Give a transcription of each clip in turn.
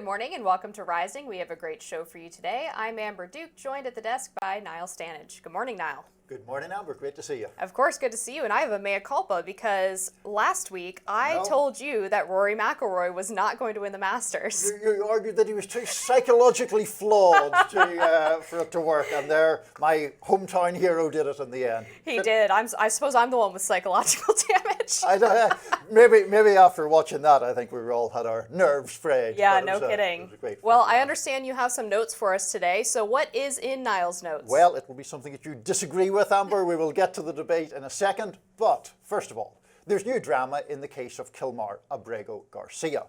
morning and welcome to Rising. We have a great show for you today. I'm Amber Duke, joined at the desk by Niall Stanage. Good morning, Niall. Good morning, Amber. Great to see you. Of course, good to see you. And I have a mea culpa because last week I told you that Rory McIlroy was not going to win the Masters. You argued that he was too psychologically flawed for it to work, and there, my hometown hero did it in the end. He did. I suppose I'm the one with psychological damage. Maybe after watching that, I think we all had our nerves frayed. Yeah, no kidding. Well, I understand you have some notes for us today. So what is in Niall's notes? Well, it will be something that you disagree with, Amber. We will get to the debate in a second. But first of all, there's new drama in the case of Kilmar Abrego Garcia.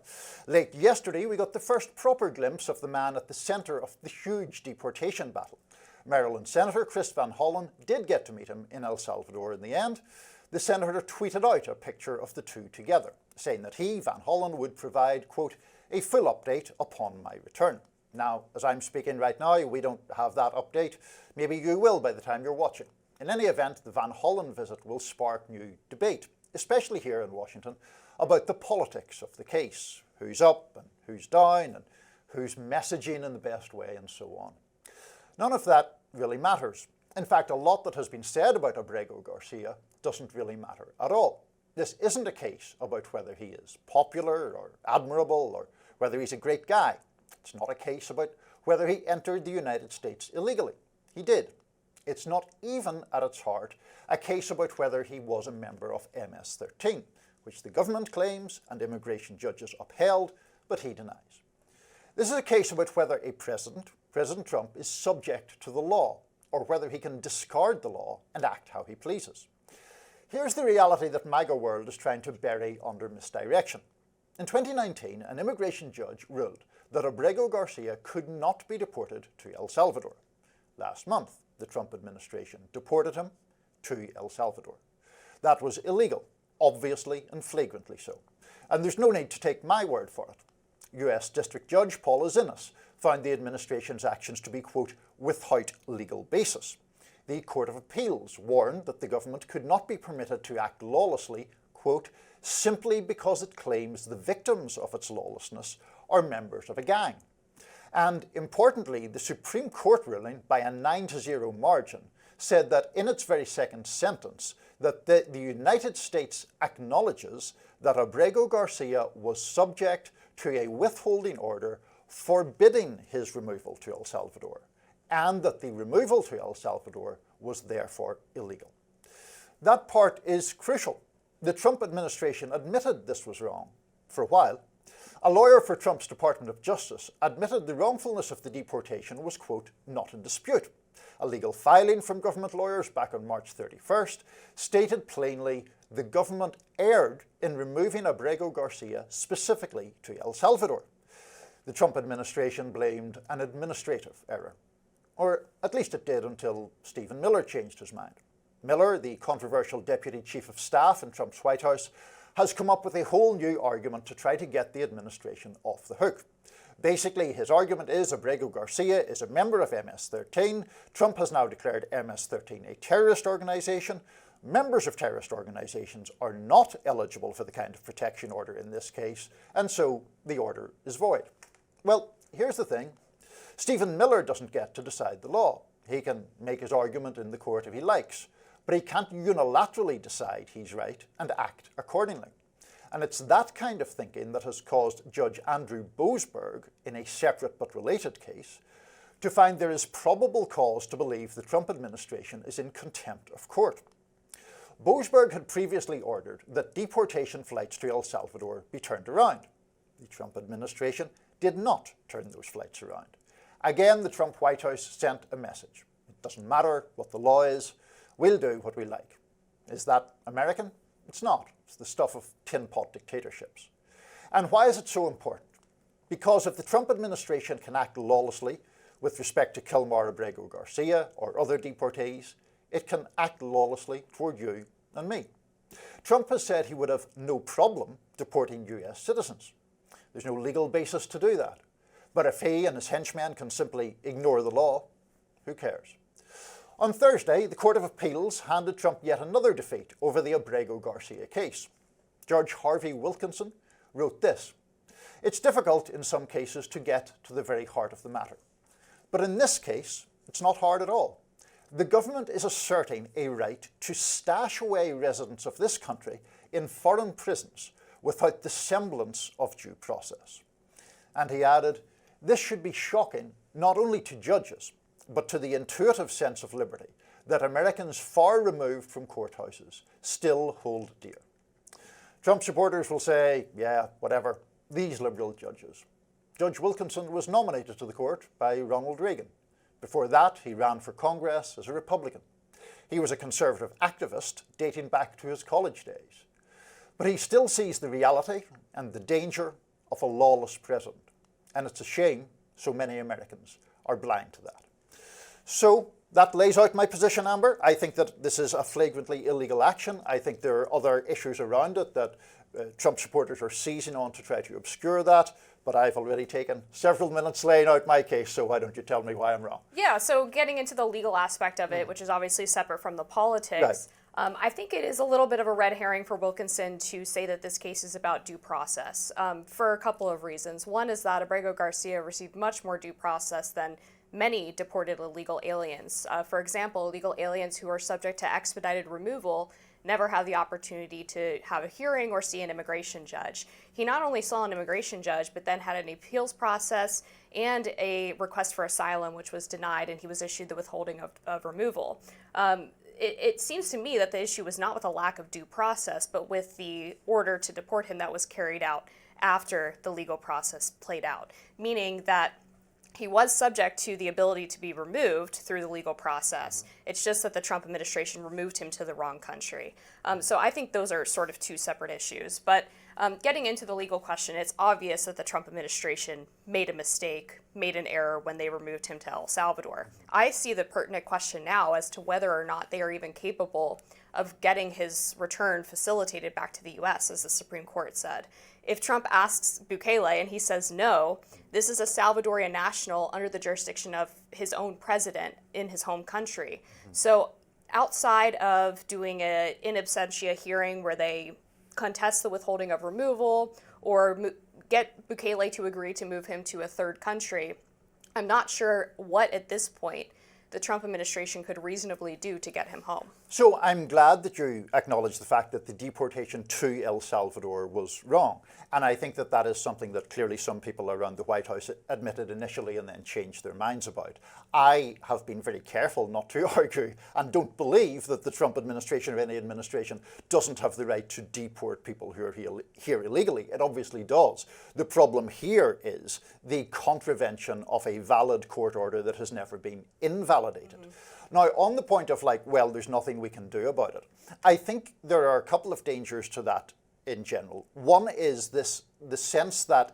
Late yesterday, we got the first proper glimpse of the man at the centre of the huge deportation battle. Maryland Senator Chris Van Hollen did get to meet him in El Salvador in the end. The senator tweeted out a picture of the two together, saying that he, Van Hollen, would provide, quote, a full update upon my return. Now, as I'm speaking right now, we don't have that update. Maybe you will by the time you're watching. In any event, the Van Hollen visit will spark new debate, especially here in Washington, about the politics of the case. Who's up and who's down and who's messaging in the best way and so on. None of that really matters. In fact, a lot that has been said about Abrego Garcia doesn't really matter at all. This isn't a case about whether he is popular or admirable or whether he's a great guy. It's not a case about whether he entered the United States illegally. He did. It's not even, at its heart, a case about whether he was a member of MS-13, which the government claims and immigration judges upheld, but he denies. This is a case about whether a president, President Trump, is subject to the law, or whether he can discard the law and act how he pleases. Here's the reality that MAGA world is trying to bury under misdirection. In 2019, an immigration judge ruled that Abrego Garcia could not be deported to El Salvador. Last month, the Trump administration deported him to El Salvador. That was illegal, obviously and flagrantly so. And there's no need to take my word for it. US District Judge Paula Zinnes found the administration's actions to be, quote, without legal basis. The Court of Appeals warned that the government could not be permitted to act lawlessly, quote, simply because it claims the victims of its lawlessness are members of a gang. And importantly, the Supreme Court ruling, by a 9-0 margin, said that in its very second sentence, that the United States acknowledges that Abrego Garcia was subject to a withholding order forbidding his removal to El Salvador, and that the removal to El Salvador was therefore illegal. That part is crucial. The Trump administration admitted this was wrong for a while. A lawyer for Trump's Department of Justice admitted the wrongfulness of the deportation was, quote, not in dispute. A legal filing from government lawyers back on March 31st stated plainly the government erred in removing Abrego Garcia specifically to El Salvador. The Trump administration blamed an administrative error, or at least it did until Stephen Miller changed his mind. Miller, the controversial deputy chief of staff in Trump's White House, has come up with a whole new argument to try to get the administration off the hook. Basically, his argument is Abrego Garcia is a member of MS-13. Trump has now declared MS-13 a terrorist organization. Members of terrorist organizations are not eligible for the kind of protection order in this case, and so the order is void. Well, here's the thing. Stephen Miller doesn't get to decide the law. He can make his argument in the court if he likes, but he can't unilaterally decide he's right and act accordingly. And it's that kind of thinking that has caused Judge Andrew Boasberg, in a separate but related case, to find there is probable cause to believe the Trump administration is in contempt of court. Boasberg had previously ordered that deportation flights to El Salvador be turned around. The Trump administration did not turn those flights around. Again, the Trump White House sent a message. It doesn't matter what the law is, we'll do what we like. Is that American? It's not. It's the stuff of tin pot dictatorships. And why is it so important? Because if the Trump administration can act lawlessly with respect to Kilmar Abrego Garcia or other deportees, it can act lawlessly toward you and me. Trump has said he would have no problem deporting US citizens. There's no legal basis to do that. But if he and his henchmen can simply ignore the law, who cares? On Thursday, the Court of Appeals handed Trump yet another defeat over the Abrego Garcia case. Judge Harvey Wilkinson wrote this: It's difficult in some cases to get to the very heart of the matter. But in this case, it's not hard at all. The government is asserting a right to stash away residents of this country in foreign prisons without the semblance of due process. And he added, this should be shocking not only to judges, but to the intuitive sense of liberty that Americans far removed from courthouses still hold dear. Trump supporters will say, yeah, whatever, these liberal judges. Judge Wilkinson was nominated to the court by Ronald Reagan. Before that, he ran for Congress as a Republican. He was a conservative activist dating back to his college days. But he still sees the reality and the danger of a lawless president. And it's a shame so many Americans are blind to that. So that lays out my position, Amber. I think that this is a flagrantly illegal action. I think there are other issues around it that Trump supporters are seizing on to try to obscure that. But I've already taken several minutes laying out my case, so why don't you tell me why I'm wrong? Yeah, so getting into the legal aspect of it, which is obviously separate from the politics, right. I think it is a little bit of a red herring for Wilkinson to say that this case is about due process for a couple of reasons. One is that Abrego Garcia received much more due process than many deported illegal aliens. For example, illegal aliens who are subject to expedited removal never have the opportunity to have a hearing or see an immigration judge. He not only saw an immigration judge, but then had an appeals process and a request for asylum, which was denied, and he was issued the withholding of removal. It seems to me that the issue was not with a lack of due process, but with the order to deport him that was carried out after the legal process played out, meaning that he was subject to the ability to be removed through the legal process. It's just that the Trump administration removed him to the wrong country. So I think those are sort of two separate issues. But getting into the legal question, it's obvious that the Trump administration made a mistake, made an error when they removed him to El Salvador. I see the pertinent question now as to whether or not they are even capable of getting his return facilitated back to the U.S., as the Supreme Court said. If Trump asks Bukele and he says no, this is a Salvadorian national under the jurisdiction of his own president in his home country. So outside of doing an in absentia hearing where they contest the withholding of removal or get Bukele to agree to move him to a third country, I'm not sure what at this point the Trump administration could reasonably do to get him home. So I'm glad that you acknowledge the fact that the deportation to El Salvador was wrong. And I think that that is something that clearly some people around the White House admitted initially and then changed their minds about. I have been very careful not to argue and don't believe that the Trump administration or any administration doesn't have the right to deport people who are here illegally. It obviously does. The problem here is the contravention of a valid court order that has never been invalidated. Now, on the point of well, there's nothing we can do about it, I think there are a couple of dangers to that in general. One is the sense that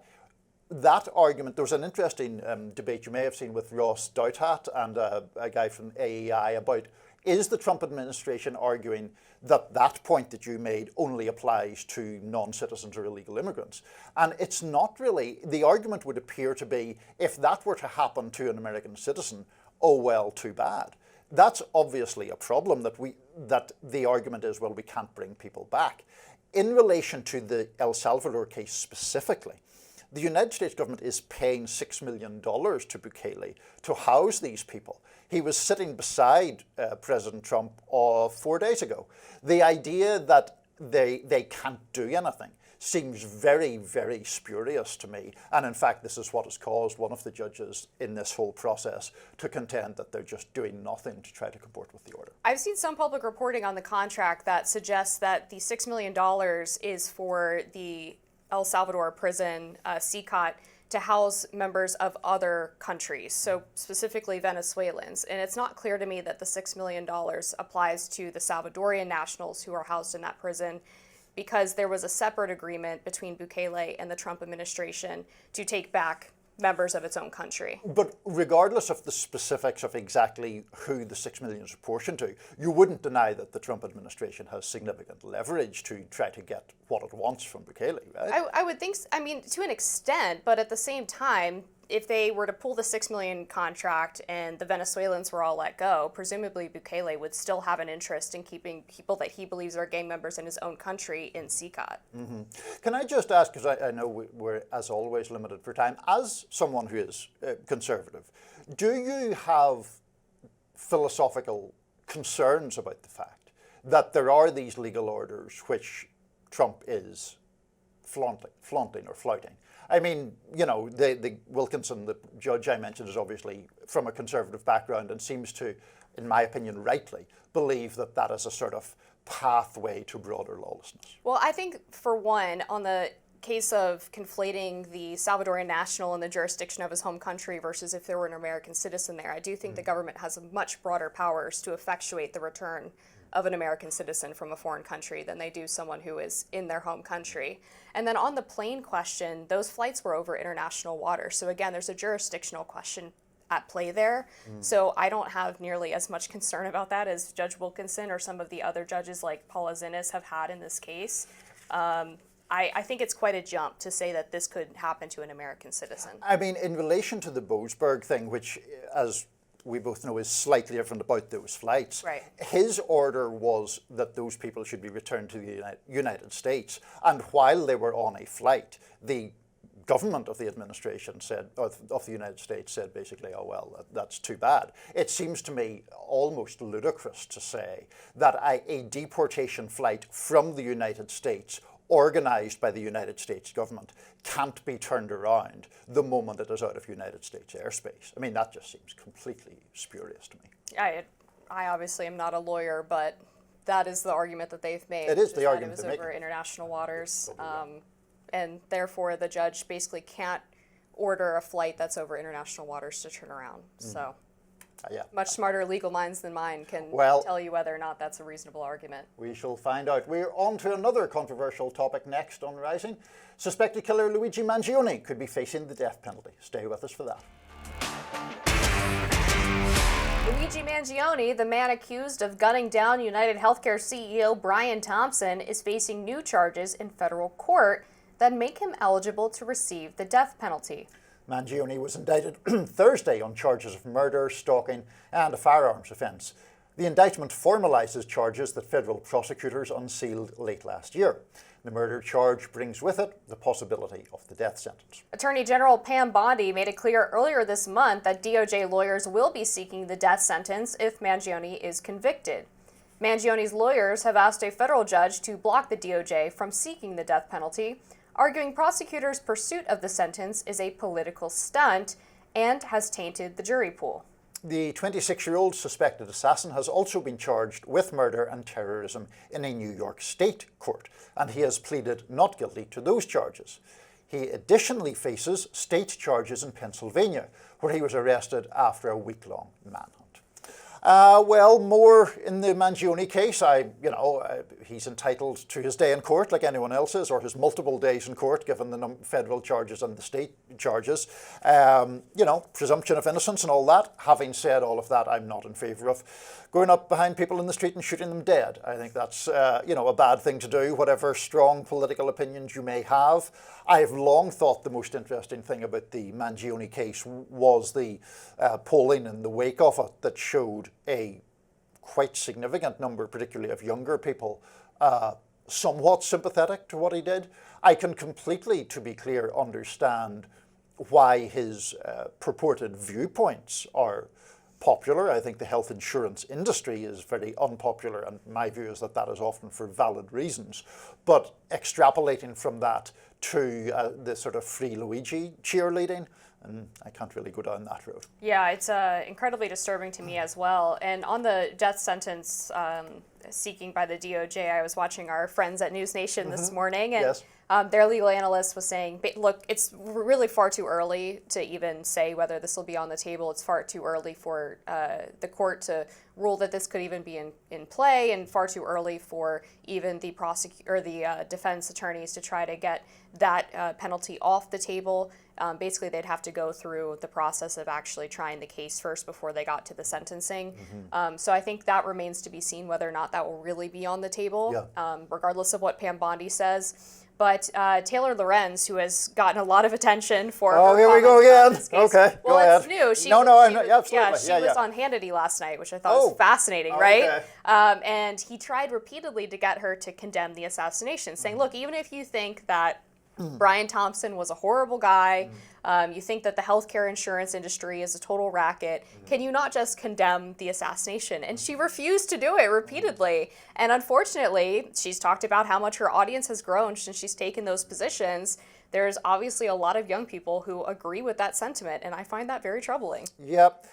argument, there was an interesting debate you may have seen with Ross Douthat and a guy from AEI about, is the Trump administration arguing that that point that you made only applies to non-citizens or illegal immigrants? And it's not really. The argument would appear to be, if that were to happen to an American citizen, oh well, too bad. That's obviously a problem that the argument is, well, we can't bring people back. In relation to the El Salvador case specifically, the United States government is paying $6 million to Bukele to house these people. He was sitting beside President Trump 4 days ago. The idea that they can't do anything seems very, very spurious to me. And in fact, this is what has caused one of the judges in this whole process to contend that they're just doing nothing to try to comport with the order. I've seen some public reporting on the contract that suggests that the $6 million is for the El Salvador prison, CCOT, to house members of other countries, so specifically Venezuelans. And it's not clear to me that the $6 million applies to the Salvadorian nationals who are housed in that prison, because there was a separate agreement between Bukele and the Trump administration to take back members of its own country. But regardless of the specifics of exactly who the $6 million is apportioned to, you wouldn't deny that the Trump administration has significant leverage to try to get what it wants from Bukele, right? I would think, to an extent, but at the same time, if they were to pull the 6 million contract and the Venezuelans were all let go, presumably Bukele would still have an interest in keeping people that he believes are gang members in his own country in CCOT. Mm-hmm. Can I just ask, because I know we're, as always, limited for time, as someone who is conservative, do you have philosophical concerns about the fact that there are these legal orders which Trump is flaunting or flouting? I mean, you know, the Wilkinson, the judge I mentioned, is obviously from a conservative background and seems to, in my opinion, rightly believe that that is a sort of pathway to broader lawlessness. Well, I think, for one, on the case of conflating the Salvadorian national and the jurisdiction of his home country versus if there were an American citizen there, I do think the government has much broader powers to effectuate the return of an American citizen from a foreign country than they do someone who is in their home country. And then on the plane question, those flights were over international waters. So again, there's a jurisdictional question at play there. So I don't have nearly as much concern about that as Judge Wilkinson or some of the other judges like Paula Zinnes have had in this case. I think it's quite a jump to say that this could happen to an American citizen. I mean, in relation to the Boasberg thing, which, as we both know, is slightly different about those flights. Right. His order was that those people should be returned to the United States. And while they were on a flight, the government of the administration said, of the United States said basically, oh, well, that's too bad. It seems to me almost ludicrous to say that a deportation flight from the United States organised by the United States government can't be turned around the moment it is out of United States airspace. I mean, that just seems completely spurious to me. I obviously am not a lawyer, but that is the argument that they've made. It is the argument that it was over international waters, and therefore the judge basically can't order a flight that's over international waters to turn around. So. Yeah. Much smarter legal minds than mine can tell you whether or not that's a reasonable argument. We shall find out. We're on to another controversial topic next on Rising. Suspected killer Luigi Mangione could be facing the death penalty. Stay with us for that. Luigi Mangione, the man accused of gunning down UnitedHealthcare CEO Brian Thompson, is facing new charges in federal court that make him eligible to receive the death penalty. Mangione was indicted Thursday on charges of murder, stalking, and a firearms offence. The indictment formalises charges that federal prosecutors unsealed late last year. The murder charge brings with it the possibility of the death sentence. Attorney General Pam Bondi made it clear earlier this month that DOJ lawyers will be seeking the death sentence if Mangione is convicted. Mangione's lawyers have asked a federal judge to block the DOJ from seeking the death penalty, arguing prosecutors' pursuit of the sentence is a political stunt and has tainted the jury pool. The 26-year-old suspected assassin has also been charged with murder and terrorism in a New York State court, and he has pleaded not guilty to those charges. He additionally faces state charges in Pennsylvania, where he was arrested after a week-long manhunt. Well, more in the Mangione case. He's entitled to his day in court like anyone else is, or his multiple days in court, given the federal charges and the state charges. Presumption of innocence and all that. Having said all of that, I'm not in favour of going up behind people in the street and shooting them dead. I think that's, a bad thing to do, whatever strong political opinions you may have. I have long thought the most interesting thing about the Mangione case was the polling in the wake of it that showed a quite significant number, particularly of younger people, somewhat sympathetic to what he did. I can completely, to be clear, understand why his purported viewpoints are popular. I think the health insurance industry is very unpopular, and my view is that that is often for valid reasons. But extrapolating from that to the sort of Free Luigi cheerleading, and I can't really go down that road. Yeah, it's incredibly disturbing to me as well. And on the death sentence seeking by the DOJ, I was watching our friends at News Nation this morning, and their legal analyst was saying, look, it's really far too early to even say whether this will be on the table. It's far too early for the court to rule that this could even be in play, and far too early for even the defense attorneys to try to get that penalty off the table. Basically, they'd have to go through the process of actually trying the case first before they got to the sentencing. So I think that remains to be seen whether or not that will really be on the table, regardless of what Pam Bondi says. But Taylor Lorenz, who has gotten a lot of attention for oh, her here we go comments again. about this case. Okay, well, go ahead. it's new. She, no, she I'm not, absolutely. Yeah, she was on Hannity last night, which I thought was fascinating, okay. right? And he tried repeatedly to get her to condemn the assassination, saying, look, even if you think that Brian Thompson was a horrible guy, you think that the healthcare insurance industry is a total racket, can you not just condemn the assassination? And she refused to do it repeatedly. And unfortunately, she's talked about how much her audience has grown since she's taken those positions. There's obviously a lot of young people who agree with that sentiment, and I find that very troubling. Yep.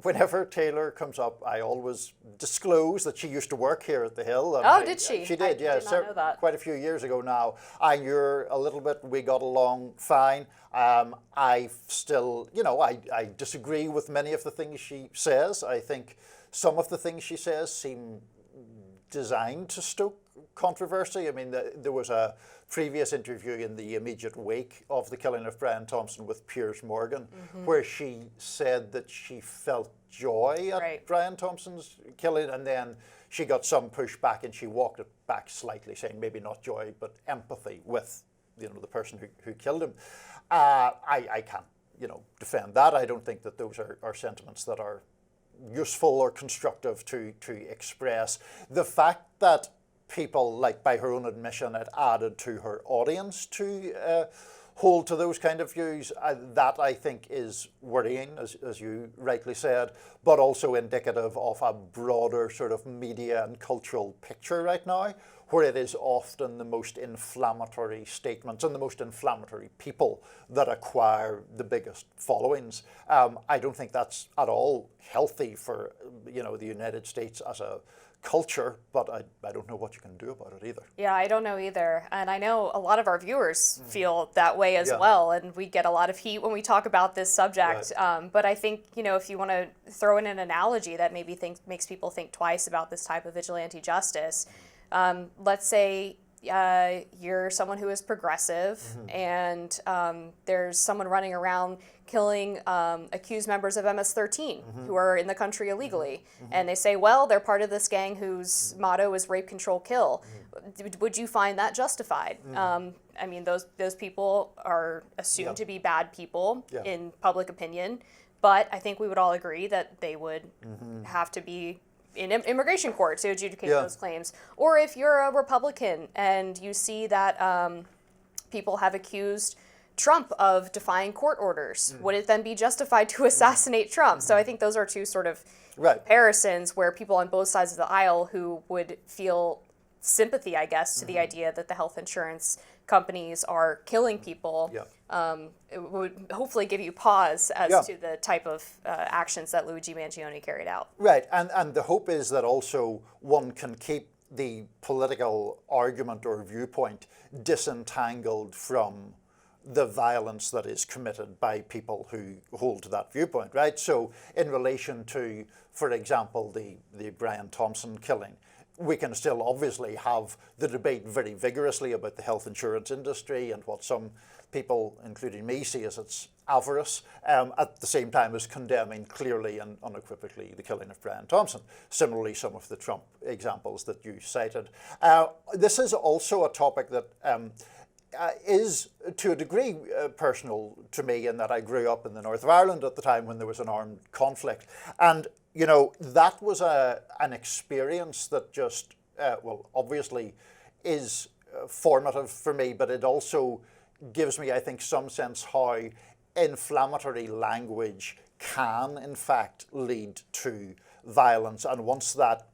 Whenever Taylor comes up, I always disclose that she used to work here at the Hill. And did she? She did, yeah. I did not know that. Quite a few years ago now. I knew her a little bit. We got along fine. I still, I disagree with many of the things she says. I think some of the things she says seem designed to stoke controversy. I mean, there was a previous interview in the immediate wake of the killing of Brian Thompson with Piers Morgan, where she said that she felt joy at Brian Thompson's killing, and then she got some pushback and she walked it back slightly, saying maybe not joy, but empathy with the person who killed him. I can't, defend that. I don't think that those are sentiments that are useful or constructive to express. The fact that people, like by her own admission, it added to her audience to hold to those kind of views, that I think is worrying, as you rightly said, but also indicative of a broader sort of media and cultural picture right now, where it is often the most inflammatory statements and the most inflammatory people that acquire the biggest followings. I don't think that's at all healthy for the United States as a culture, but I don't know what you can do about it either. Yeah, I don't know either. And I know a lot of our viewers feel that way as well, and we get a lot of heat when we talk about this subject. Right. But I think, if you want to throw in an analogy that maybe makes people think twice about this type of vigilante justice, let's say you're someone who is progressive and there's someone running around killing accused members of MS-13 who are in the country illegally. And they say, well, they're part of this gang whose motto is rape, control, kill. Would you find that justified? I mean, those people are assumed to be bad people in public opinion, but I think we would all agree that they would have to be in immigration court to adjudicate those claims. Or if you're a Republican and you see that people have accused Trump of defying court orders, would it then be justified to assassinate Trump? So I think those are two sort of comparisons where people on both sides of the aisle who would feel sympathy, I guess, to the idea that the health insurance companies are killing people, it would hopefully give you pause as to the type of actions that Luigi Mangione carried out. Right, and the hope is that also one can keep the political argument or viewpoint disentangled from the violence that is committed by people who hold to that viewpoint, right? So in relation to, for example, the Brian Thompson killing, we can still obviously have the debate very vigorously about the health insurance industry and what some people, including me, see as its avarice, at the same time as condemning clearly and unequivocally the killing of Brian Thompson. Similarly, some of the Trump examples that you cited. This is also a topic that is to a degree personal to me, in that I grew up in the north of Ireland at the time when there was an armed conflict. And that was an experience that just, obviously is formative for me, but it also gives me, I think, some sense how inflammatory language can, in fact, lead to violence. And once that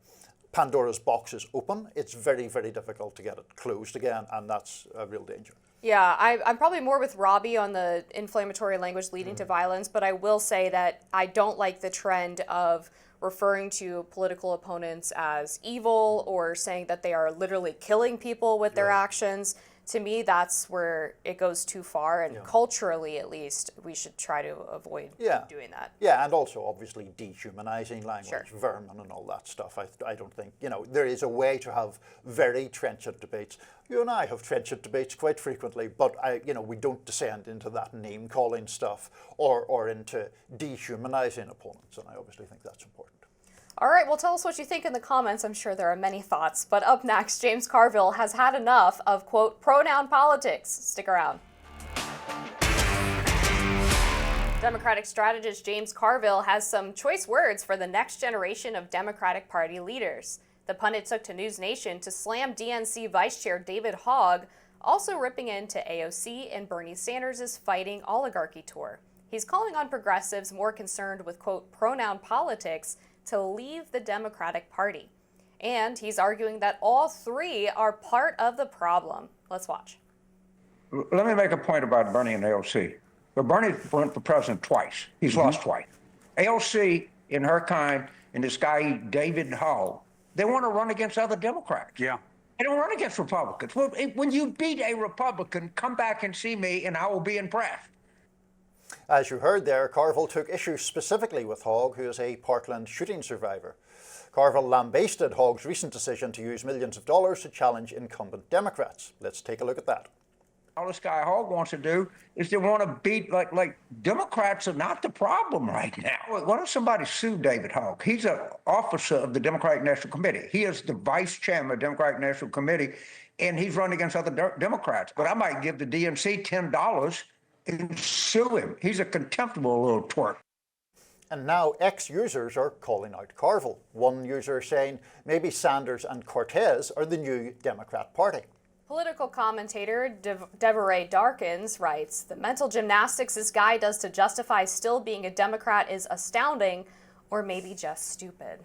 Pandora's box is open, it's very, very difficult to get it closed again, and that's a real danger. Yeah, I'm probably more with Robbie on the inflammatory language leading to violence, but I will say that I don't like the trend of referring to political opponents as evil or saying that they are literally killing people with their actions. To me, that's where it goes too far, and culturally, at least, we should try to avoid doing that. Yeah, and also obviously dehumanizing language, vermin and all that stuff. I don't think, there is a way to have very trenchant debates. You and I have trenchant debates quite frequently, but we don't descend into that name-calling stuff or into dehumanizing opponents, and I obviously think that's important. All right, well, tell us what you think in the comments. I'm sure there are many thoughts. But up next, James Carville has had enough of, quote, pronoun politics. Stick around. Democratic strategist James Carville has some choice words for the next generation of Democratic Party leaders. The pundit took to News Nation to slam DNC Vice Chair David Hogg, also ripping into AOC and Bernie Sanders' fighting oligarchy tour. He's calling on progressives more concerned with, quote, pronoun politics to leave the Democratic Party. And he's arguing that all three are part of the problem. Let's watch. Let me make a point about Bernie and AOC. But Bernie went for president twice. He's lost twice. AOC, in her kind, and this guy, David Hogg, they want to run against other Democrats. Yeah. They don't run against Republicans. Well, when you beat a Republican, come back and see me, and I will be impressed. As you heard there, Carville took issue specifically with Hogg, who is a Parkland shooting survivor. Carville lambasted Hogg's recent decision to use millions of dollars to challenge incumbent Democrats. Let's take a look at that. All this guy Hogg wants to do is they want to beat, like Democrats are not the problem right now. Why don't somebody sue David Hogg? He's an officer of the Democratic National Committee. He is the vice chairman of the Democratic National Committee, and he's running against other Democrats. But I might give the DNC $10 and sue him. He's a contemptible little twerp. And now ex-users are calling out Carville. One user saying maybe Sanders and Cortez are the new Democrat Party. Political commentator Deveray Darkins writes, the mental gymnastics this guy does to justify still being a Democrat is astounding, or maybe just stupid.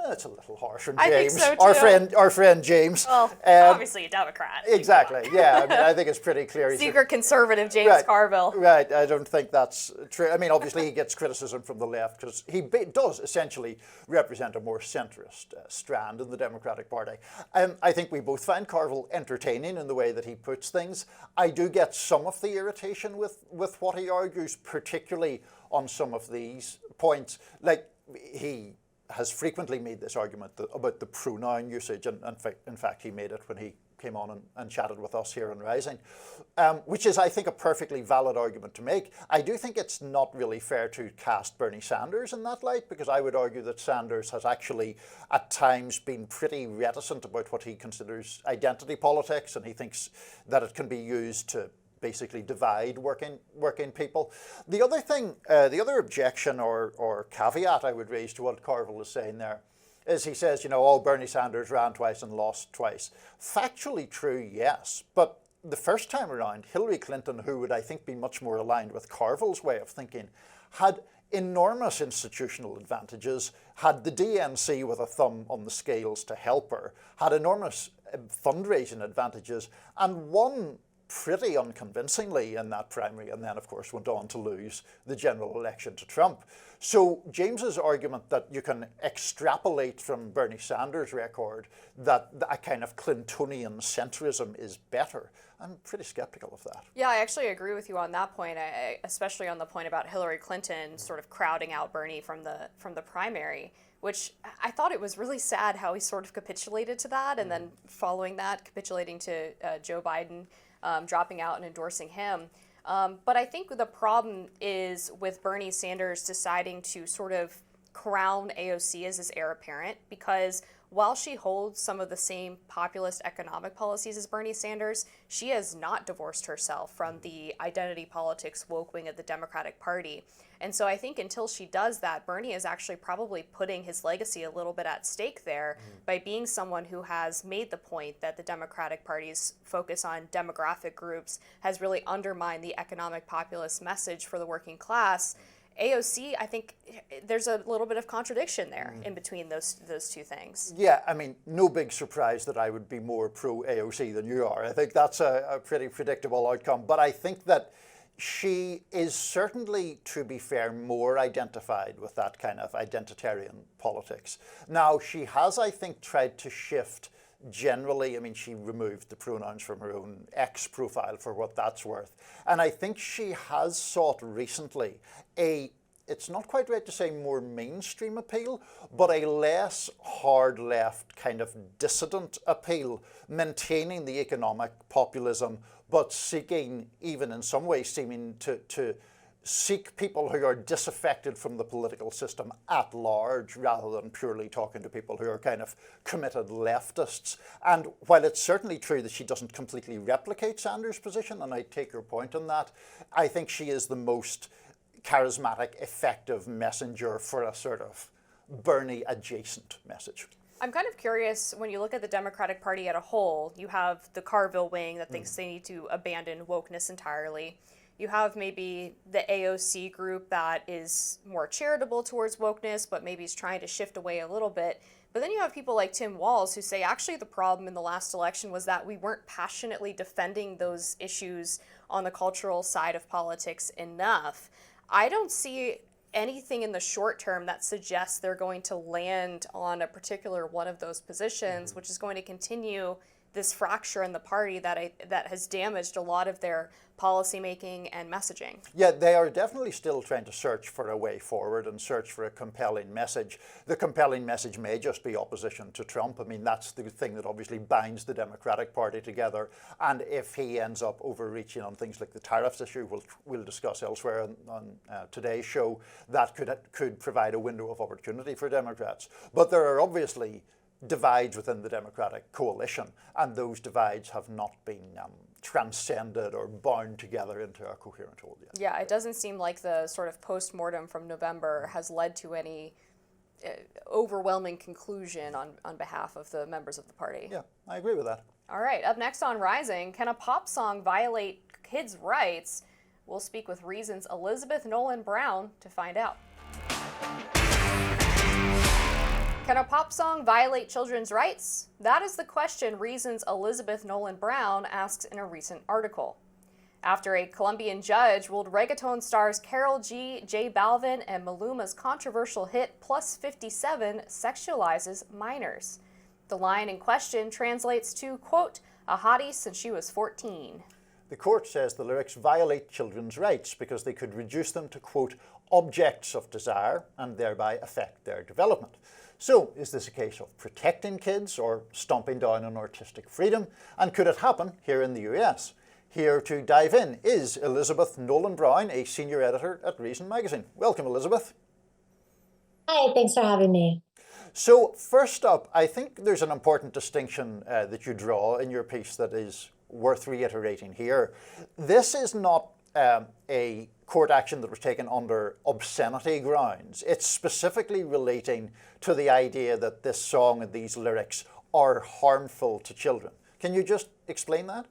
That's a little harsh on I James. think so too. Our friend James. Well, obviously a Democrat. Exactly, yeah. I mean, I think it's pretty clear. He's Secret conservative James Carville. Right, I don't think that's true. I mean, obviously he gets criticism from the left because he does essentially represent a more centrist strand in the Democratic Party. I think we both find Carville entertaining in the way that he puts things. I do get some of the irritation with what he argues, particularly on some of these points. Like, he has frequently made this argument about the pronoun usage, and in fact he made it when he came on and chatted with us here on Rising, which is, I think, a perfectly valid argument to make. I do think it's not really fair to cast Bernie Sanders in that light, because I would argue that Sanders has actually at times been pretty reticent about what he considers identity politics, and he thinks that it can be used to basically divide working people. The other thing, the other objection or caveat I would raise to what Carville is saying there is he says, you know, oh, Bernie Sanders ran twice and lost twice. Factually true, yes, but the first time around, Hillary Clinton, who would I think be much more aligned with Carville's way of thinking, had enormous institutional advantages, had the DNC with a thumb on the scales to help her, had enormous fundraising advantages, and won pretty unconvincingly in that primary, and then of course went on to lose the general election to Trump. So James's argument that you can extrapolate from Bernie Sanders' record that a kind of Clintonian centrism is better, I'm pretty skeptical of that. Yeah, I actually agree with you on that point, especially on the point about Hillary Clinton sort of crowding out Bernie from the primary, which I thought it was really sad how he sort of capitulated to that, and then following that, capitulating to Joe Biden, dropping out and endorsing him. But I think the problem is with Bernie Sanders deciding to sort of crown AOC as his heir apparent, because while she holds some of the same populist economic policies as Bernie Sanders, she has not divorced herself from the identity politics woke wing of the Democratic Party. And so I think until she does that, Bernie is actually probably putting his legacy a little bit at stake there by being someone who has made the point that the Democratic Party's focus on demographic groups has really undermined the economic populist message for the working class. AOC, I think there's a little bit of contradiction there in between those two things. Yeah, I mean, no big surprise that I would be more pro-AOC than you are. I think that's a pretty predictable outcome. But I think that she is certainly, to be fair, more identified with that kind of identitarian politics. Now, she has, I think, tried to shift generally. I mean, she removed the pronouns from her own X profile for what that's worth. And I think she has sought recently it's not quite right to say more mainstream appeal, but a less hard left kind of dissident appeal, maintaining the economic populism, but seeking, even in some ways, seeming to seek people who are disaffected from the political system at large rather than purely talking to people who are kind of committed leftists. And while it's certainly true that she doesn't completely replicate Sanders' position, and I take your point on that, I think she is the most charismatic, effective messenger for a sort of Bernie adjacent message. I'm kind of curious, when you look at the Democratic Party at a whole, you have the Carville wing that thinks they need to abandon wokeness entirely. You have maybe the AOC group that is more charitable towards wokeness, but maybe is trying to shift away a little bit. But then you have people like Tim Walz who say actually the problem in the last election was that we weren't passionately defending those issues on the cultural side of politics enough. I don't see anything in the short term that suggests they're going to land on a particular one of those positions, which is going to continue this fracture in the party that has damaged a lot of their policymaking and messaging. Yeah, they are definitely still trying to search for a way forward and search for a compelling message. The compelling message may just be opposition to Trump. I mean, that's the thing that obviously binds the Democratic Party together. And if he ends up overreaching on things like the tariffs issue, we'll discuss elsewhere on today's show, that could provide a window of opportunity for Democrats. But there are obviously divides within the Democratic coalition, and those divides have not been transcended or bound together into a coherent whole yet. Yeah, it doesn't seem like the sort of post-mortem from November has led to any overwhelming conclusion on behalf of the members of the party. Yeah, I agree with that. All right, up next on Rising, can a pop song violate kids' rights? We'll speak with Reason's Elizabeth Nolan Brown to find out. Can a pop song violate children's rights? That is the question Reason's Elizabeth Nolan Brown asks in a recent article. After a Colombian judge ruled reggaeton stars Karol G, J Balvin, and Maluma's controversial hit Plus 57 sexualizes minors. The line in question translates to, quote, a hottie since she was 14. The court says the lyrics violate children's rights because they could reduce them to, quote, objects of desire and thereby affect their development. So, is this a case of protecting kids or stomping down on artistic freedom? And could it happen here in the US? Here to dive in is Elizabeth Nolan Brown, a senior editor at Reason magazine. Welcome, Elizabeth. Hi, thanks for having me. So, first up, I think there's an important distinction that you draw in your piece that is worth reiterating here. This is not a court action that was taken under obscenity grounds. It's specifically relating to the idea that this song and these lyrics are harmful to children. Can you just explain that?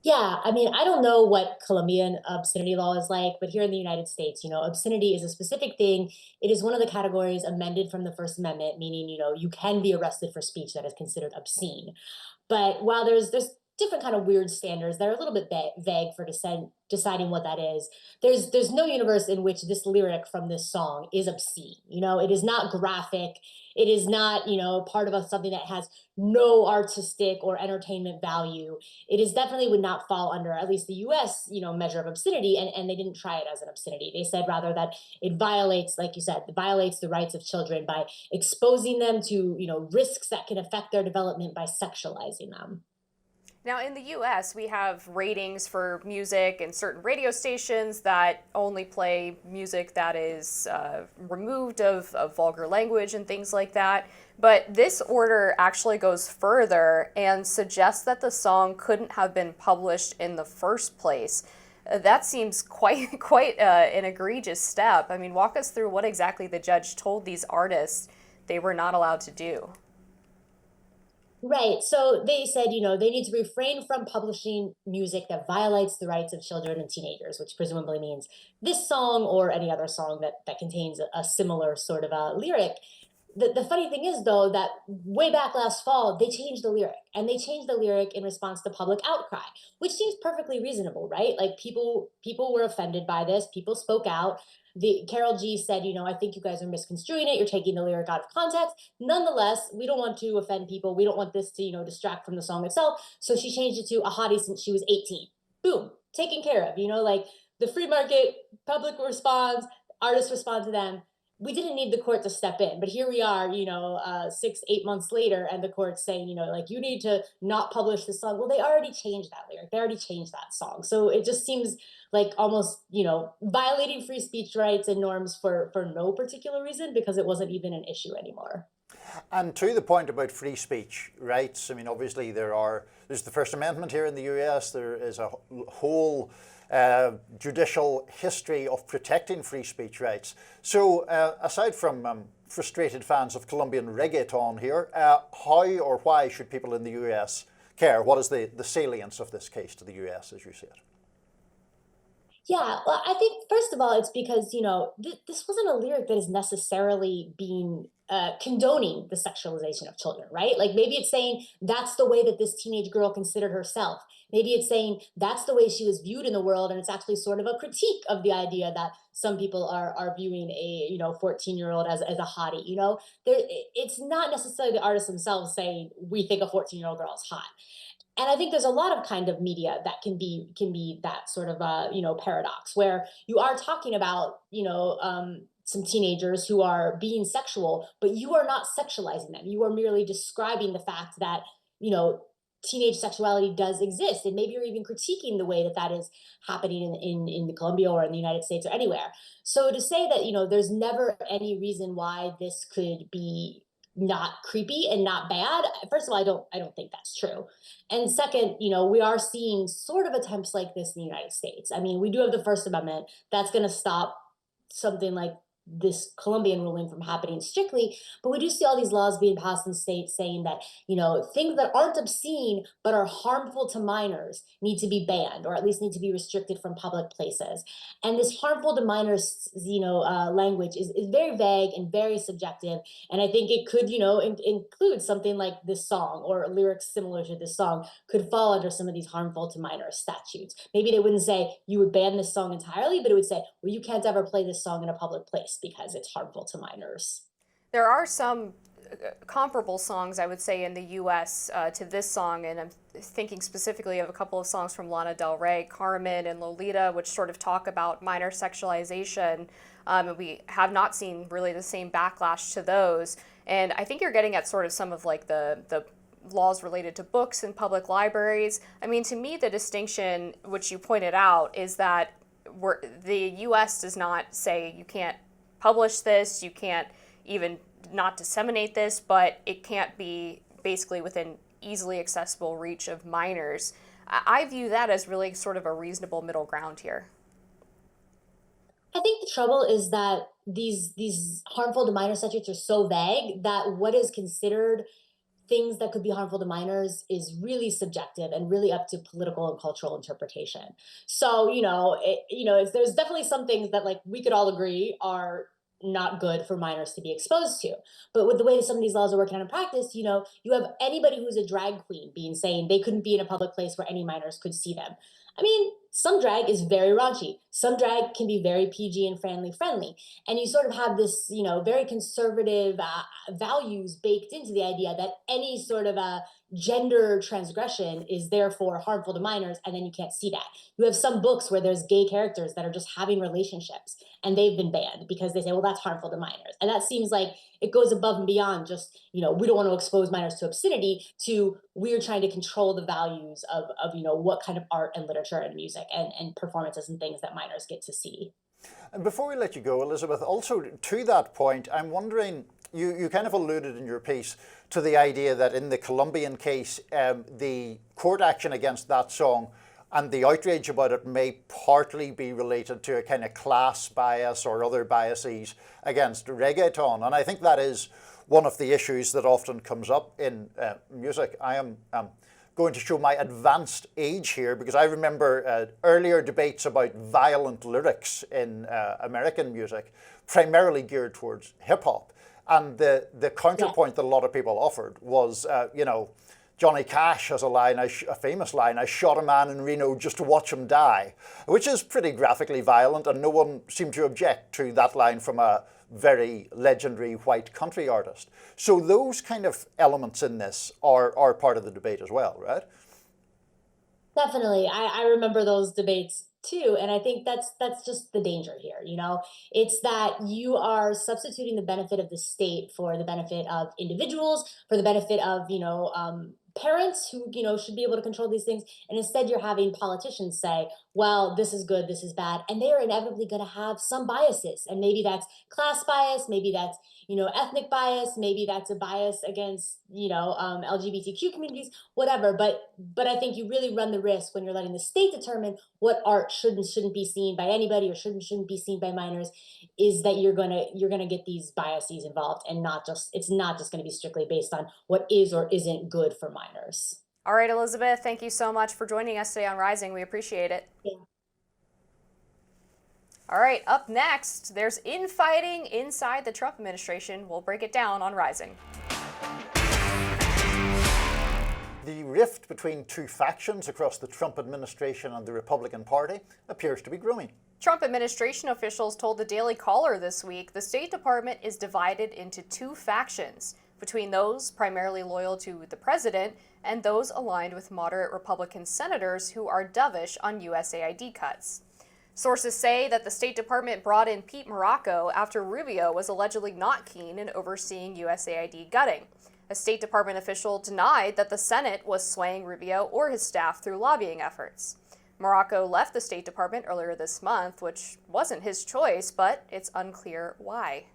Yeah, I mean, I don't know what Colombian obscenity law is like, but here in the United States, obscenity is a specific thing. It is one of the categories amended from the First Amendment, meaning, you can be arrested for speech that is considered obscene. But while there's different kind of weird standards that are a little bit vague for deciding what that is, there's no universe in which this lyric from this song is obscene. It is not graphic. It is not, part of something that has no artistic or entertainment value. It is definitely would not fall under at least the US, measure of obscenity, and they didn't try it as an obscenity. They said rather that it violates, like you said, it violates the rights of children by exposing them to, risks that can affect their development by sexualizing them. Now, in the US, we have ratings for music and certain radio stations that only play music that is removed of vulgar language and things like that. But this order actually goes further and suggests that the song couldn't have been published in the first place. That seems quite an egregious step. I mean, walk us through what exactly the judge told these artists they were not allowed to do. Right. So they said, they need to refrain from publishing music that violates the rights of children and teenagers, which presumably means this song or any other song that contains a similar sort of a lyric. The funny thing is, though, that way back last fall, they changed the lyric. And they changed the lyric in response to public outcry, which seems perfectly reasonable, right? Like people were offended by this. People spoke out. Karol G said, I think you guys are misconstruing it. You're taking the lyric out of context. Nonetheless, we don't want to offend people. We don't want this to, distract from the song itself. So she changed it to a hottie since she was 18. Boom, taken care of. Like the free market, public responds, artists respond to them. we didn't need the court to step in, but here we are, 6, 8 months later, and the court's saying, like, you need to not publish this song. Well, they already changed that lyric. They already changed that song. So it just seems like almost, violating free speech rights and norms for no particular reason, because it wasn't even an issue anymore. And to the point about free speech rights, I mean, obviously there's the First Amendment here in the US. There is a whole judicial history of protecting free speech rights. So aside from frustrated fans of Colombian reggaeton here, how or why should people in the US care? What is the salience of this case to the US as you see it? Yeah, well, I think first of all, it's because, this wasn't a lyric that is necessarily being condoning the sexualization of children, right? Like maybe it's saying that's the way that this teenage girl considered herself. Maybe it's saying that's the way she was viewed in the world, and it's actually sort of a critique of the idea that some people are viewing a 14-year-old as a hottie. It's not necessarily the artists themselves saying we think a 14-year-old girl is hot. And I think there's a lot of kind of media that can be that sort of paradox where you are talking about some teenagers who are being sexual, but you are not sexualizing them. You are merely describing the fact that teenage sexuality does exist, and maybe you're even critiquing the way that is happening in Colombia or in the United States or anywhere. So to say that there's never any reason why this could be not creepy and not bad. First of all, I don't think that's true. And second, we are seeing sort of attempts like this in the United States. I mean, we do have the First Amendment that's going to stop something like this Colombian ruling from happening strictly, but we do see all these laws being passed in states saying that things that aren't obscene but are harmful to minors need to be banned, or at least need to be restricted from public places. And this harmful to minors language is very vague and very subjective, and I think it could include something like this song, or lyrics similar to this song could fall under some of these harmful to minors statutes. Maybe they wouldn't say you would ban this song entirely, but it would say, well, you can't ever play this song in a public place because it's harmful to minors. There are some comparable songs, I would say, in the U.S. To this song, and I'm thinking specifically of a couple of songs from Lana Del Rey, Carmen and Lolita, which sort of talk about minor sexualization, and we have not seen really the same backlash to those. And I think you're getting at sort of some of like the laws related to books in public libraries. I mean, to me, the distinction, which you pointed out, is that the U.S. does not say you can't publish this, you can't even not disseminate this, but it can't be basically within easily accessible reach of minors. I view that as really sort of a reasonable middle ground here. I think the trouble is that these harmful to minor statutes are so vague that what is considered things that could be harmful to minors is really subjective and really up to political and cultural interpretation. So, there's definitely some things that like we could all agree are not good for minors to be exposed to. But with the way some of these laws are working out in practice, you have anybody who's a drag queen saying they couldn't be in a public place where any minors could see them. I mean, some drag is very raunchy. Some drag can be very PG and friendly. And you sort of have this, very conservative values baked into the idea that any sort of gender transgression is therefore harmful to minors, and then you can't see that. You have some books where there's gay characters that are just having relationships, and they've been banned because they say, well, that's harmful to minors. And that seems like it goes above and beyond just, we don't want to expose minors to obscenity, to we're trying to control the values of what kind of art and literature and music and performances and things that minors get to see. And before we let you go, Elizabeth, also to that point, I'm wondering, you kind of alluded in your piece to the idea that in the Colombian case, the court action against that song and the outrage about it may partly be related to a kind of class bias or other biases against reggaeton. And I think that is one of the issues that often comes up in music. I am going to show my advanced age here because I remember earlier debates about violent lyrics in American music, primarily geared towards hip hop. And the counterpoint that a lot of people offered was, Johnny Cash has a famous line, I shot a man in Reno just to watch him die, which is pretty graphically violent, and no one seemed to object to that line from a very legendary white country artist. So those kind of elements in this are part of the debate as well, right? Definitely. I remember those debates too. And I think that's just the danger here. It's that you are substituting the benefit of the state for the benefit of individuals, for the benefit of parents who should be able to control these things, and instead you're having politicians say, well, this is good, this is bad, and they are inevitably going to have some biases, and maybe that's class bias, maybe that's ethnic bias, maybe that's a bias against LGBTQ communities, whatever. But I think you really run the risk when you're letting the state determine what art should and shouldn't be seen by anybody, or shouldn't be seen by minors, is that you're gonna get these biases involved, and it's not just going to be strictly based on what is or isn't good for minors. All right, Elizabeth, thank you so much for joining us today on Rising. We appreciate it. Yeah. All right, up next, there's infighting inside the Trump administration. We'll break it down on Rising. The rift between two factions across the Trump administration and the Republican Party appears to be growing. Trump administration officials told the Daily Caller this week the State Department is divided into two factions, between those primarily loyal to the president and those aligned with moderate Republican senators who are dovish on USAID cuts. Sources say that the State Department brought in Pete Morocco after Rubio was allegedly not keen in overseeing USAID gutting. A State Department official denied that the Senate was swaying Rubio or his staff through lobbying efforts. Morocco left the State Department earlier this month, which wasn't his choice, but it's unclear why.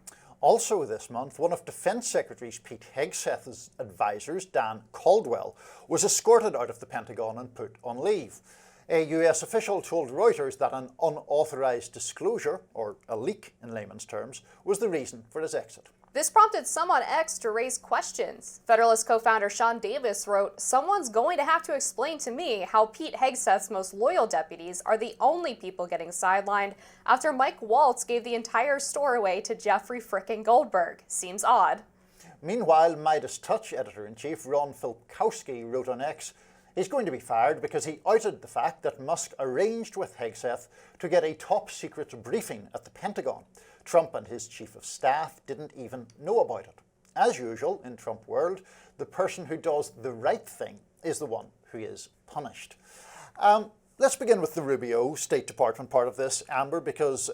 Also this month, one of Defense Secretary Pete Hegseth's advisors, Dan Caldwell, was escorted out of the Pentagon and put on leave. A US official told Reuters that an unauthorized disclosure, or a leak in layman's terms, was the reason for his exit. This prompted some on X to raise questions. Federalist co-founder Sean Davis wrote, "Someone's going to have to explain to me how Pete Hegseth's most loyal deputies are the only people getting sidelined after Mike Waltz gave the entire store away to Jeffrey frickin' Goldberg. Seems odd." Meanwhile, Midas Touch editor-in-chief Ron Filkowski wrote on X, he's going to be fired because he outed the fact that Musk arranged with Hegseth to get a top-secret briefing at the Pentagon. Trump and his chief of staff didn't even know about it. As usual in Trump world, the person who does the right thing is the one who is punished. Let's begin with the Rubio State Department part of this, Amber, because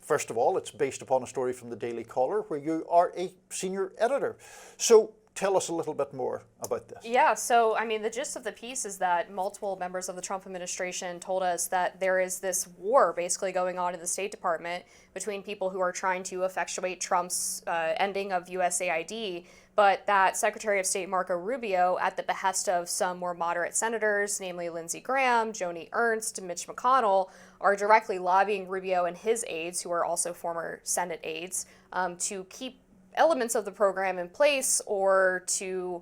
first of all, it's based upon a story from the Daily Caller where you are a senior editor. So tell us a little bit more about this. Yeah, so the gist of the piece is that multiple members of the Trump administration told us that there is this war basically going on in the State Department between people who are trying to effectuate Trump's ending of USAID, but that Secretary of State Marco Rubio, at the behest of some more moderate senators, namely Lindsey Graham, Joni Ernst, and Mitch McConnell, are directly lobbying Rubio and his aides, who are also former Senate aides, to keep elements of the program in place, or to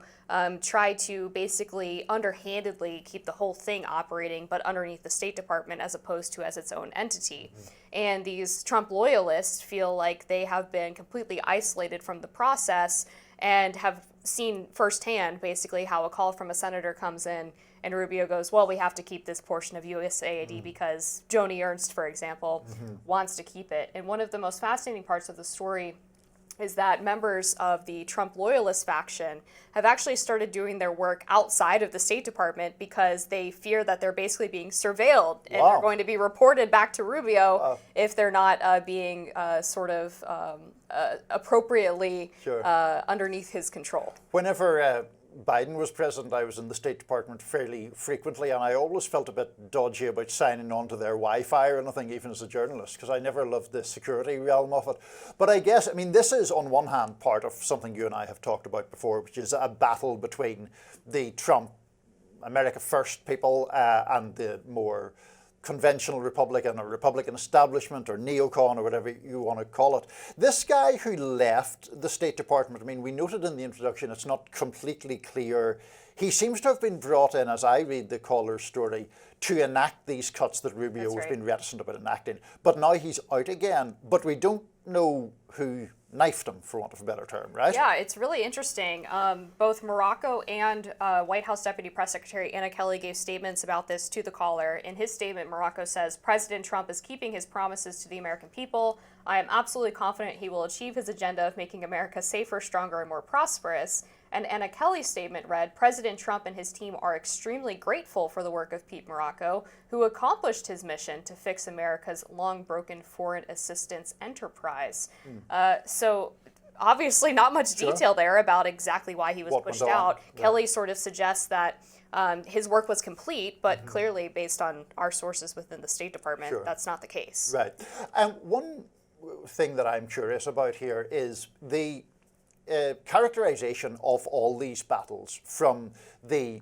try to basically underhandedly keep the whole thing operating, but underneath the State Department as opposed to as its own entity. And these Trump loyalists feel like they have been completely isolated from the process and have seen firsthand basically how a call from a senator comes in and Rubio goes, well, we have to keep this portion of USAID because Joni Ernst, for example, wants to keep it. And one of the most fascinating parts of the story is that members of the Trump loyalist faction have actually started doing their work outside of the State Department because they fear that they're basically being surveilled and they're going to be reported back to Rubio if they're not being appropriately underneath his control. Whenever Biden was president, I was in the State Department fairly frequently, and I always felt a bit dodgy about signing on to their Wi-Fi or anything, even as a journalist, because I never loved the security realm of it. But I guess, this is on one hand part of something you and I have talked about before, which is a battle between the Trump America First people and the more conventional Republican or Republican establishment or neocon or whatever you want to call it. This guy who left the State Department, we noted in the introduction, it's not completely clear. He seems to have been brought in, as I read the Caller's story, to enact these cuts that Rubio has been reticent about enacting. But now he's out again. But we don't know who knifed him, for want of a better term, right? Yeah, it's really interesting. Both Morocco and White House Deputy Press Secretary Anna Kelly gave statements about this to the Caller. In his statement, Morocco says, President Trump is keeping his promises to the American people. I am absolutely confident he will achieve his agenda of making America safer, stronger, and more prosperous. And Anna Kelly's statement read, President Trump and his team are extremely grateful for the work of Pete Morocco, who accomplished his mission to fix America's long-broken foreign assistance enterprise. So obviously not much detail there about exactly why he was pushed out. Kelly sort of suggests that his work was complete, but clearly based on our sources within the State Department, that's not the case. Right. And one thing that I'm curious about here is the characterization of all these battles from the,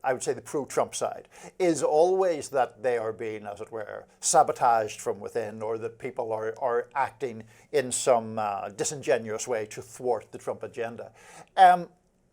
I would say, the pro-Trump side is always that they are being, as it were, sabotaged from within, or that people are acting in some disingenuous way to thwart the Trump agenda.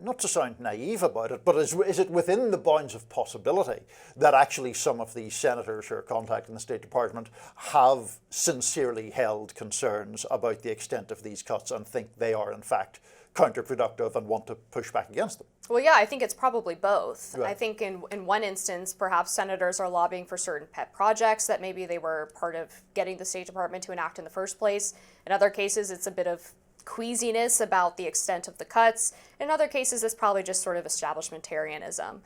Not to sound naive about it, but is it within the bounds of possibility that actually some of these senators who are contacting the State Department have sincerely held concerns about the extent of these cuts and think they are in fact counterproductive and want to push back against them? Well, yeah, I think it's probably both. Right. I think in one instance, perhaps senators are lobbying for certain pet projects that maybe they were part of getting the State Department to enact in the first place. In other cases, it's a bit of queasiness about the extent of the cuts. In other cases, it's probably just sort of establishmentarianism.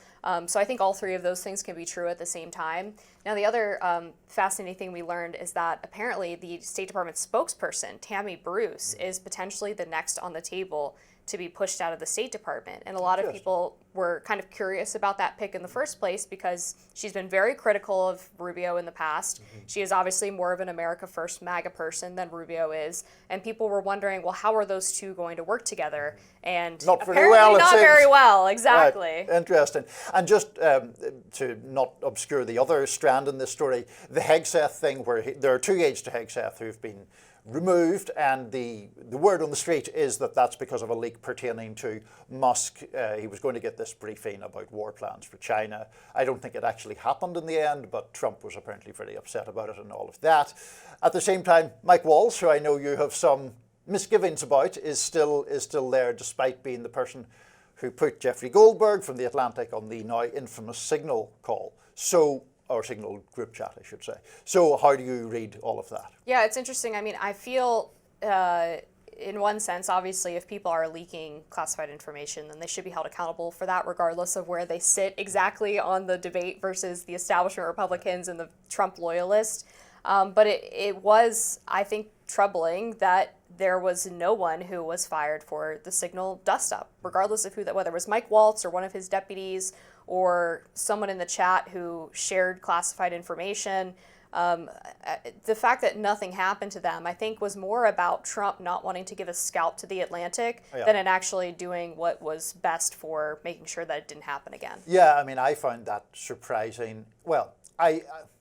So I think all three of those things can be true at the same time. Now, the other fascinating thing we learned is that apparently the State Department spokesperson, Tammy Bruce, is potentially the next on the table to be pushed out of the State Department. And a lot of people were kind of curious about that pick in the first place because she's been very critical of Rubio in the past. She is obviously more of an America First MAGA person than Rubio is. And people were wondering, well, how are those two going to work together? And not very apparently well, not very well, exactly. Right. Interesting. And just to not obscure the other strand in this story, the Hegseth thing, where there are two aides to Hegseth who've been removed, and the word on the street is that that's because of a leak pertaining to Musk. He was going to get this briefing about war plans for China. I don't think it actually happened in the end, but Trump was apparently very upset about it and all of that. At the same time, Mike Waltz, who I know you have some misgivings about, is still there, despite being the person who put Jeffrey Goldberg from The Atlantic on the now infamous Signal call. Or Signal group chat, I should say. So how do you read all of that? Yeah, it's interesting. I mean, I feel in one sense, obviously, if people are leaking classified information, then they should be held accountable for that, regardless of where they sit exactly on the debate versus the establishment Republicans and the Trump loyalists. But it was, I think, troubling that there was no one who was fired for the Signal dust-up, regardless of who that, whether it was Mike Waltz or one of his deputies or someone in the chat who shared classified information. The fact that nothing happened to them, I think, was more about Trump not wanting to give a scalp to The Atlantic than in actually doing what was best for making sure that it didn't happen again. Yeah, I mean, I found that surprising. Well,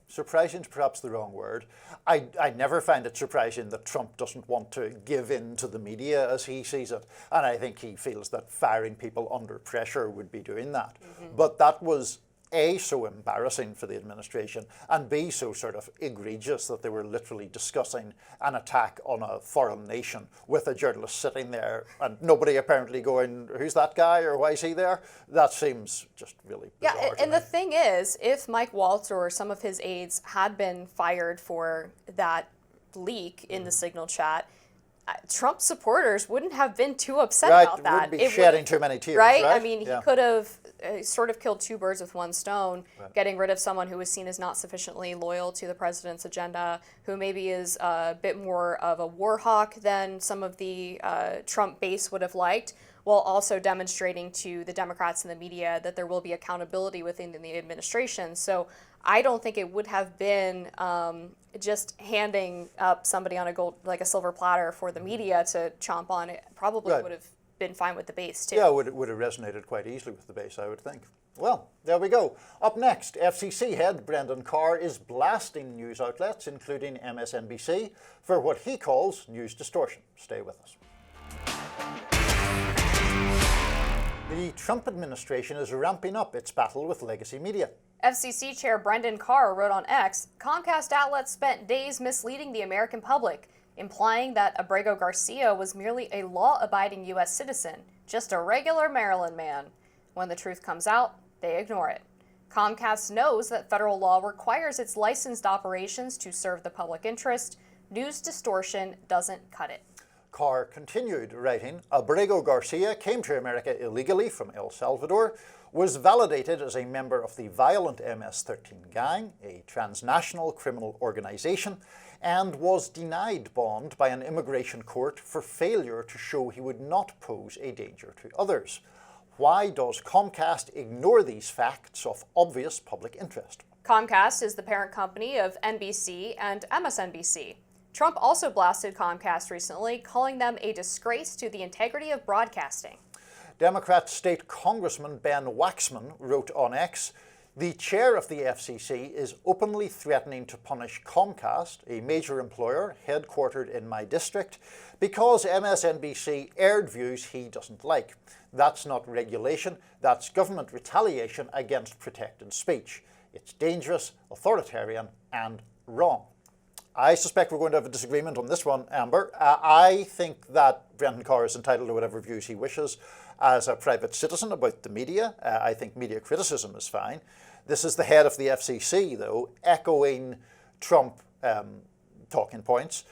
surprising is perhaps the wrong word. I never find it surprising that Trump doesn't want to give in to the media as he sees it. And I think he feels that firing people under pressure would be doing that. But that was A, so embarrassing for the administration, and B, so sort of egregious that they were literally discussing an attack on a foreign nation with a journalist sitting there and nobody apparently going, who's that guy or why is he there? That seems just really bizarre. Yeah, and the thing is, if Mike Waltz or some of his aides had been fired for that leak in the Signal chat, Trump supporters wouldn't have been too upset about that. Wouldn't be shedding too many tears, right? right? I mean, he could have sort of killed two birds with one stone, getting rid of someone who was seen as not sufficiently loyal to the president's agenda, who maybe is a bit more of a war hawk than some of the Trump base would have liked, while also demonstrating to the Democrats and the media that there will be accountability within the administration. So I don't think it would have been just handing up somebody on a silver platter for the media to chomp on. It probably would have been fine with the base too. Yeah, it would have resonated quite easily with the base, I would think. Well, there we go. Up next, FCC head Brandon Carr is blasting news outlets, including MSNBC, for what he calls news distortion. Stay with us. The Trump administration is ramping up its battle with legacy media. FCC Chair Brandon Carr wrote on X, Comcast outlets spent days misleading the American public, implying that Abrego Garcia was merely a law-abiding U.S. citizen, just a regular Maryland man. When the truth comes out, they ignore it. Comcast knows that federal law requires its licensed operations to serve the public interest. News distortion doesn't cut it. Carr continued, writing, Abrego Garcia came to America illegally from El Salvador, was validated as a member of the violent MS-13 gang, a transnational criminal organization, and was denied bond by an immigration court for failure to show he would not pose a danger to others. Why does Comcast ignore these facts of obvious public interest? Comcast is the parent company of NBC and MSNBC. Trump also blasted Comcast recently, calling them a disgrace to the integrity of broadcasting. Democrat State Congressman Ben Waxman wrote on X, the chair of the FCC is openly threatening to punish Comcast, a major employer headquartered in my district, because MSNBC aired views he doesn't like. That's not regulation, that's government retaliation against protected speech. It's dangerous, authoritarian, and wrong. I suspect we're going to have a disagreement on this one, Amber. I think that Brendan Carr is entitled to whatever views he wishes as a private citizen about the media. I think media criticism is fine. This is the head of the FCC, though, echoing Trump talking points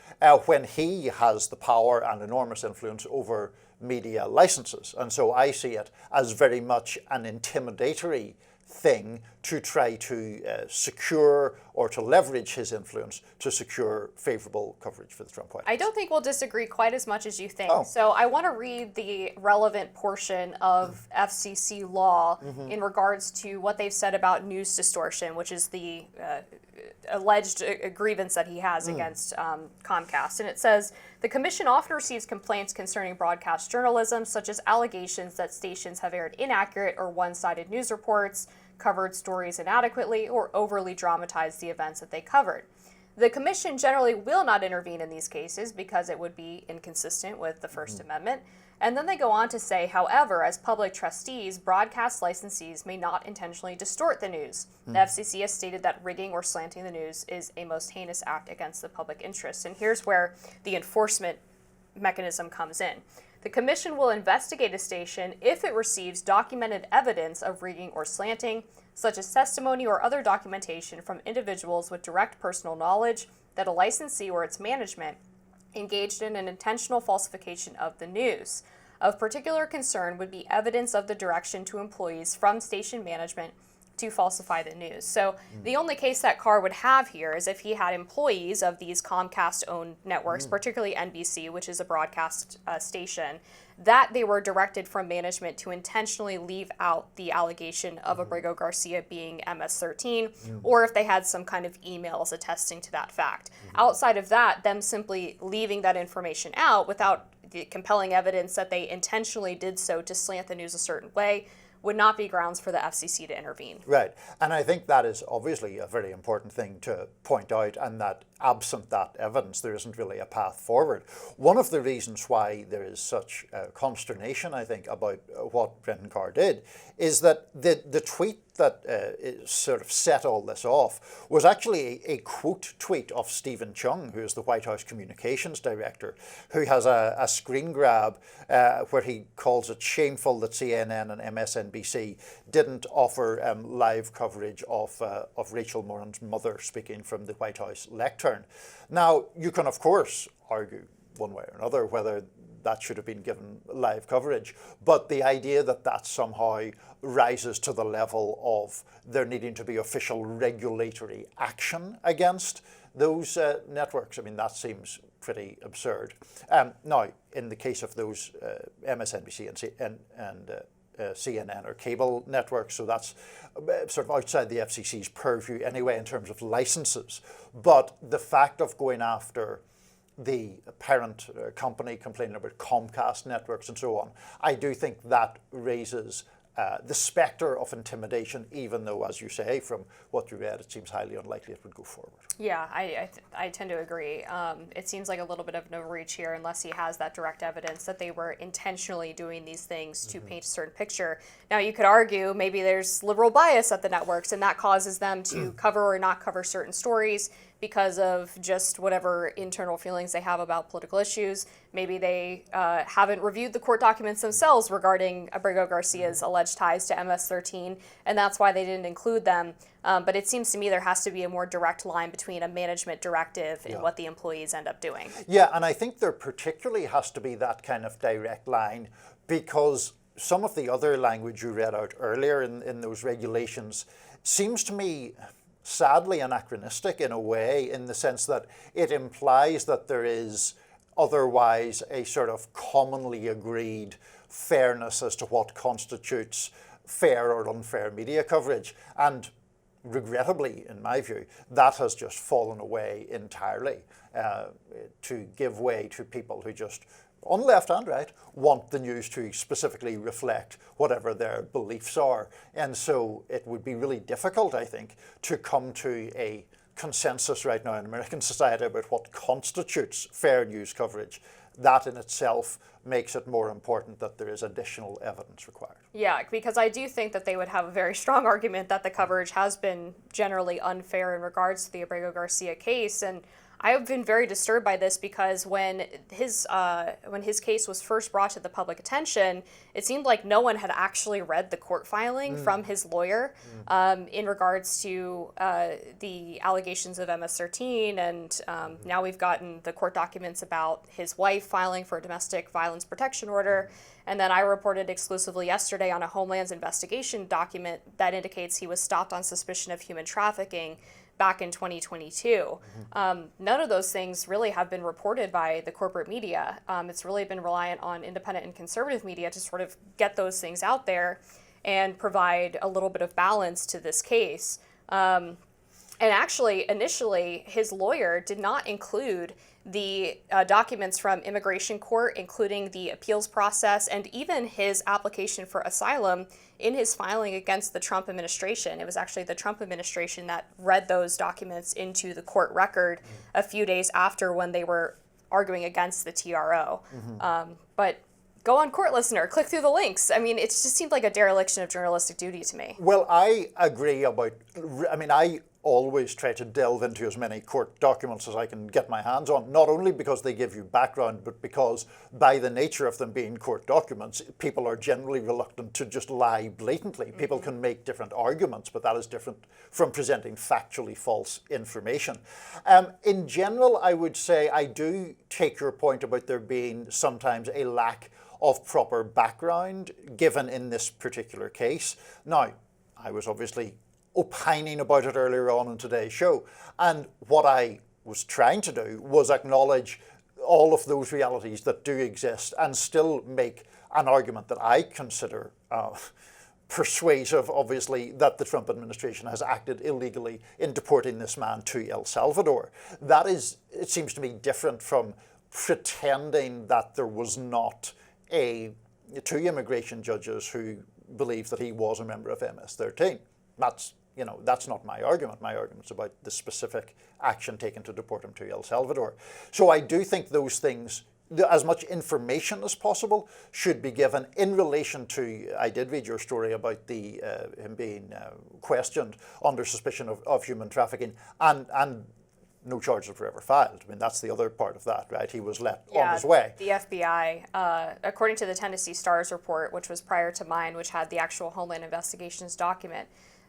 when he has the power and enormous influence over media licenses. And so I see it as very much an intimidatory thing to try to secure or to leverage his influence to secure favorable coverage for the Trump White House. I don't think we'll disagree quite as much as you think. Oh. So I want to read the relevant portion of FCC law in regards to what they've said about news distortion, which is the alleged grievance that he has against Comcast. And it says, the commission often receives complaints concerning broadcast journalism, such as allegations that stations have aired inaccurate or one-sided news reports, covered stories inadequately, or overly dramatized the events that they covered. The commission generally will not intervene in these cases because it would be inconsistent with the First Amendment. And then they go on to say, however, as public trustees, broadcast licensees may not intentionally distort the news. The FCC has stated that rigging or slanting the news is a most heinous act against the public interest. And here's where the enforcement mechanism comes in. The commission will investigate a station if it receives documented evidence of rigging or slanting, such as testimony or other documentation from individuals with direct personal knowledge that a licensee or its management engaged in an intentional falsification of the news. Of particular concern would be evidence of the direction to employees from station management to falsify the news. So the only case that Carr would have here is if he had employees of these Comcast-owned networks, particularly NBC, which is a broadcast station, that they were directed from management to intentionally leave out the allegation of Abrego Garcia being MS-13, or if they had some kind of emails attesting to that fact. Outside of that, them simply leaving that information out without the compelling evidence that they intentionally did so to slant the news a certain way would not be grounds for the FCC to intervene. Right, and I think that is obviously a very important thing to point out, and that absent that evidence, there isn't really a path forward. One of the reasons why there is such consternation, I think, about what Brendan Carr did is that the tweet that sort of set all this off was actually a quote tweet of Stephen Chung, who is the White House communications director, who has a screen grab where he calls it shameful that CNN and MSNBC didn't offer live coverage of Rachel Moran's mother speaking from the White House lectern. Now, you can, of course, argue one way or another whether that should have been given live coverage, but the idea that that somehow rises to the level of there needing to be official regulatory action against those networks, I mean, that seems pretty absurd. Now, in the case of those MSNBC and CNN or cable networks, so that's sort of outside the FCC's purview anyway in terms of licenses. But the fact of going after the parent company complaining about Comcast networks and so on, I do think that raises the specter of intimidation, even though, as you say, from what you read, it seems highly unlikely it would go forward. Yeah, I tend to agree. It seems like a little bit of an overreach here unless he has that direct evidence that they were intentionally doing these things to paint a certain picture. Now, you could argue maybe there's liberal bias at the networks and that causes them to cover or not cover certain stories. because of just whatever internal feelings they have about political issues. Maybe they haven't reviewed the court documents themselves regarding Abrego Garcia's alleged ties to MS-13, and that's why they didn't include them. But it seems to me there has to be a more direct line between a management directive and what the employees end up doing. Yeah, and I think there particularly has to be that kind of direct line, because some of the other language you read out earlier in those regulations seems to me sadly anachronistic in a way, in the sense that it implies that there is otherwise a sort of commonly agreed fairness as to what constitutes fair or unfair media coverage. And regrettably, in my view, that has just fallen away entirely to give way to people who just, on left and right, want the news to specifically reflect whatever their beliefs are. And so it would be really difficult, I think, to come to a consensus right now in American society about what constitutes fair news coverage. That in itself makes it more important that there is additional evidence required. Yeah, because I do think that they would have a very strong argument that the coverage has been generally unfair in regards to the Abrego Garcia case. And I've been very disturbed by this, because when his case was first brought to the public attention, it seemed like no one had actually read the court filing from his lawyer in regards to the allegations of MS-13, and now we've gotten the court documents about his wife filing for a domestic violence protection order. And then I reported exclusively yesterday on a Homeland's investigation document that indicates he was stopped on suspicion of human trafficking back in 2022. None of those things really have been reported by the corporate media. It's really been reliant on independent and conservative media to sort of get those things out there and provide a little bit of balance to this case. And actually, initially, his lawyer did not include the documents from immigration court, including the appeals process and even his application for asylum in his filing against the Trump administration. It was actually the Trump administration that read those documents into the court record a few days after, when they were arguing against the TRO. But go on Court Listener, click through the links. I mean, it just seemed like a dereliction of journalistic duty to me. Well, I agree about, I always try to delve into as many court documents as I can get my hands on, not only because they give you background, but because by the nature of them being court documents, people are generally reluctant to just lie blatantly. People can make different arguments, but that is different from presenting factually false information. In general, I would say I do take your point about there being sometimes a lack of proper background given in this particular case. Now, I was obviously opining about it earlier on in today's show, and what I was trying to do was acknowledge all of those realities that do exist and still make an argument that I consider persuasive, obviously, that the Trump administration has acted illegally in deporting this man to El Salvador. That is, it seems to me, different from pretending that there was not two immigration judges who believed that he was a member of MS-13. That's not my argument. My argument is about the specific action taken to deport him to El Salvador. So I do think those things, as much information as possible, should be given in relation to, I did read your story about him being questioned under suspicion of human trafficking, and no charges were ever filed. I mean, that's the other part of that, right? He was let on his way. The FBI, according to the Tennessee Stars report, which was prior to mine, which had the actual Homeland Investigations document,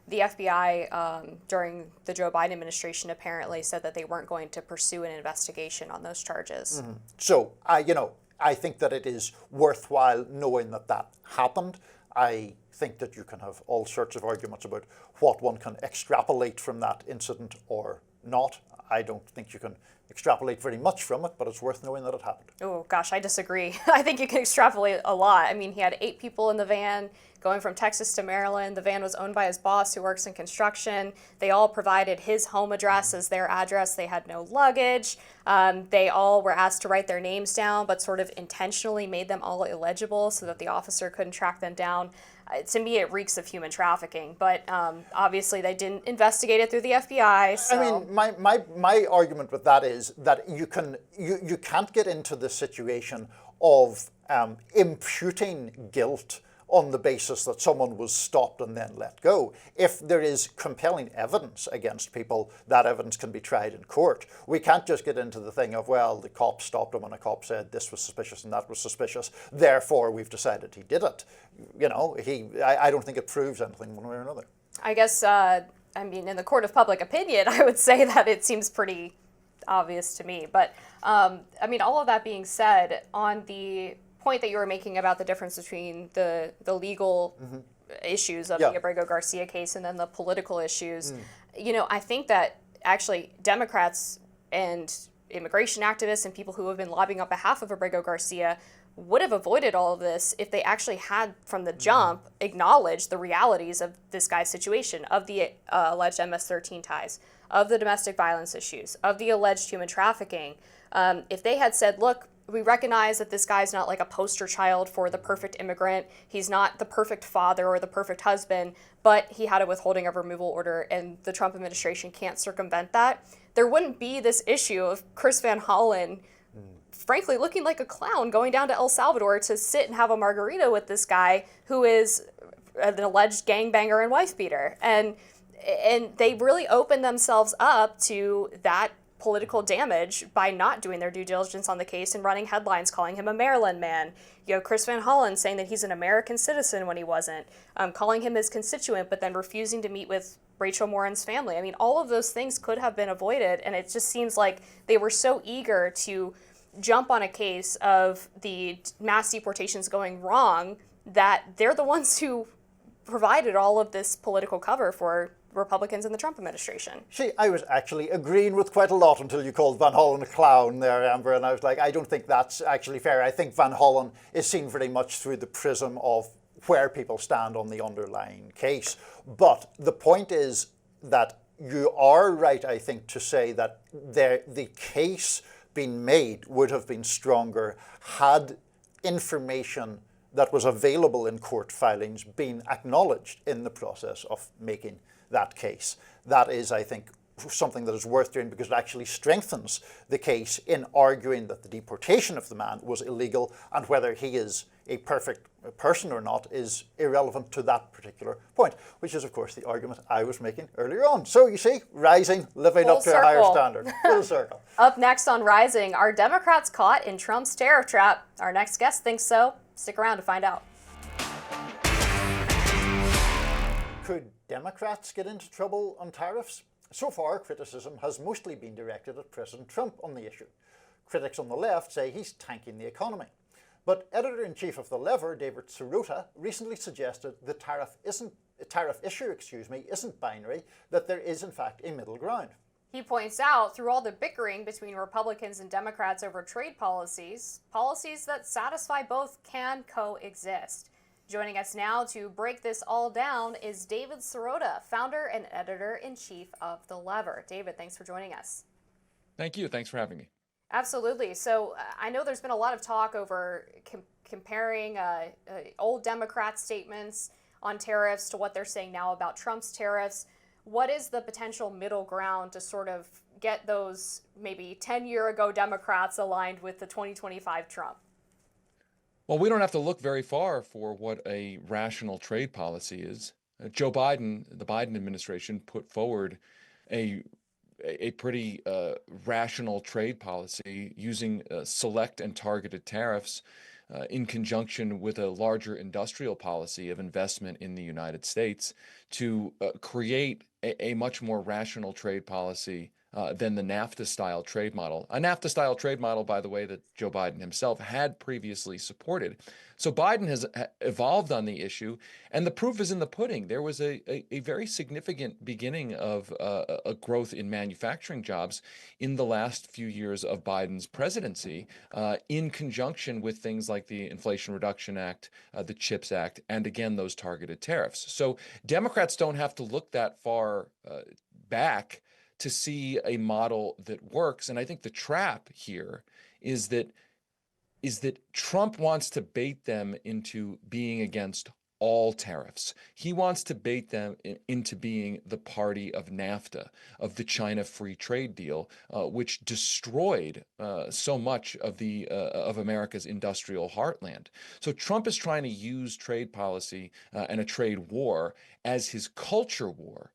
the FBI, during the Joe Biden administration, apparently said that they weren't going to pursue an investigation on those charges. So, I think that it is worthwhile knowing that that happened. I think that you can have all sorts of arguments about what one can extrapolate from that incident or not. I don't think you can extrapolate very much from it, but it's worth knowing that it happened. Oh, gosh, I disagree. I think you can extrapolate a lot. I mean, he had 8 people in the van going from Texas to Maryland. The van was owned by his boss, who works in construction. They all provided his home address as their address. They had no luggage. They all were asked to write their names down, but sort of intentionally made them all illegible so that the officer couldn't track them down. To me, it reeks of human trafficking, but obviously they didn't investigate it through the FBI. So. I mean, my argument with that is that you can't get into the situation of imputing guilt on the basis that someone was stopped and then let go. If there is compelling evidence against people, that evidence can be tried in court. We can't just get into the thing of, well, the cop stopped him and a cop said this was suspicious and that was suspicious, therefore we've decided he did it. You know, I don't think it proves anything one way or another. I guess, I mean, in the court of public opinion, I would say that it seems pretty obvious to me. But, I mean, all of that being said, on the point that you were making about the difference between the legal issues of the Abrego Garcia case and then the political issues, you know, I think that actually Democrats and immigration activists and people who have been lobbying on behalf of Abrego Garcia would have avoided all of this if they actually had, from the jump, acknowledged the realities of this guy's situation, of the alleged MS-13 ties, of the domestic violence issues, of the alleged human trafficking. If they had said, look, we recognize that this guy's not like a poster child for the perfect immigrant. He's not the perfect father or the perfect husband, but he had a withholding of removal order and the Trump administration can't circumvent that. There wouldn't be this issue of Chris Van Hollen, frankly, looking like a clown going down to El Salvador to sit and have a margarita with this guy who is an alleged gangbanger and wife beater. And they really opened themselves up to that political damage by not doing their due diligence on the case and running headlines calling him a Maryland man. You know, Chris Van Hollen saying that he's an American citizen when he wasn't, calling him his constituent, but then refusing to meet with Rachel Morin's family. I mean, all of those things could have been avoided, and it just seems like they were so eager to jump on a case of the mass deportations going wrong that they're the ones who provided all of this political cover for Republicans in the Trump administration. See, I was actually agreeing with quite a lot until you called Van Hollen a clown there, Amber, and I was like, I don't think that's actually fair. I think Van Hollen is seen very much through the prism of where people stand on the underlying case. But the point is that you are right, I think, to say that the case being made would have been stronger had information that was available in court filings been acknowledged in the process of making that case. That is, I think, something that is worth doing because it actually strengthens the case in arguing that the deportation of the man was illegal, and whether he is a perfect person or not is irrelevant to that particular point, which is, of course, the argument I was making earlier on. So you see, Rising, living Full up to circle. a higher standard. Full circle. Up next on Rising, are Democrats caught in Trump's tariff trap? Our next guest thinks so. Stick around to find out. Could Democrats get into trouble on tariffs? So far, criticism has mostly been directed at President Trump on the issue. Critics on the left say he's tanking the economy. But editor-in-chief of the Lever, David Sirota, recently suggested the tariff issue isn't binary, that there is in fact a middle ground. He points out, through all the bickering between Republicans and Democrats over trade policies, policies that satisfy both can coexist. Joining us now to break this all down is David Sirota, founder and editor-in-chief of The Lever. David, thanks for joining us. Thank you. Thanks for having me. Absolutely. So I know there's been a lot of talk over comparing old Democrat statements on tariffs to what they're saying now about Trump's tariffs. What is the potential middle ground to sort of get those maybe 10-year-ago Democrats aligned with the 2025 Trump? Well, we don't have to look very far for what a rational trade policy is. Joe Biden, the Biden administration, put forward a pretty rational trade policy using select and targeted tariffs in conjunction with a larger industrial policy of investment in the United States to create a much more rational trade policy than the NAFTA-style trade model. A NAFTA-style trade model, by the way, that Joe Biden himself had previously supported. So Biden has evolved on the issue, and the proof is in the pudding. There was a very significant beginning of a growth in manufacturing jobs in the last few years of Biden's presidency, in conjunction with things like the Inflation Reduction Act, the CHIPS Act, and again, those targeted tariffs. So Democrats don't have to look that far back to see a model that works. And I think the trap here is that Trump wants to bait them into being against all tariffs. He wants to bait them into being the party of NAFTA, of the China free trade deal, which destroyed so much of America's industrial heartland. So Trump is trying to use trade policy and a trade war as his culture war.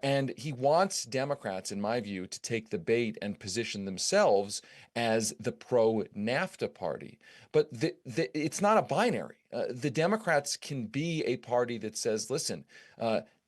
And he wants Democrats, in my view, to take the bait and position themselves as the pro-NAFTA party. But it's not a binary. The Democrats can be a party that says, listen,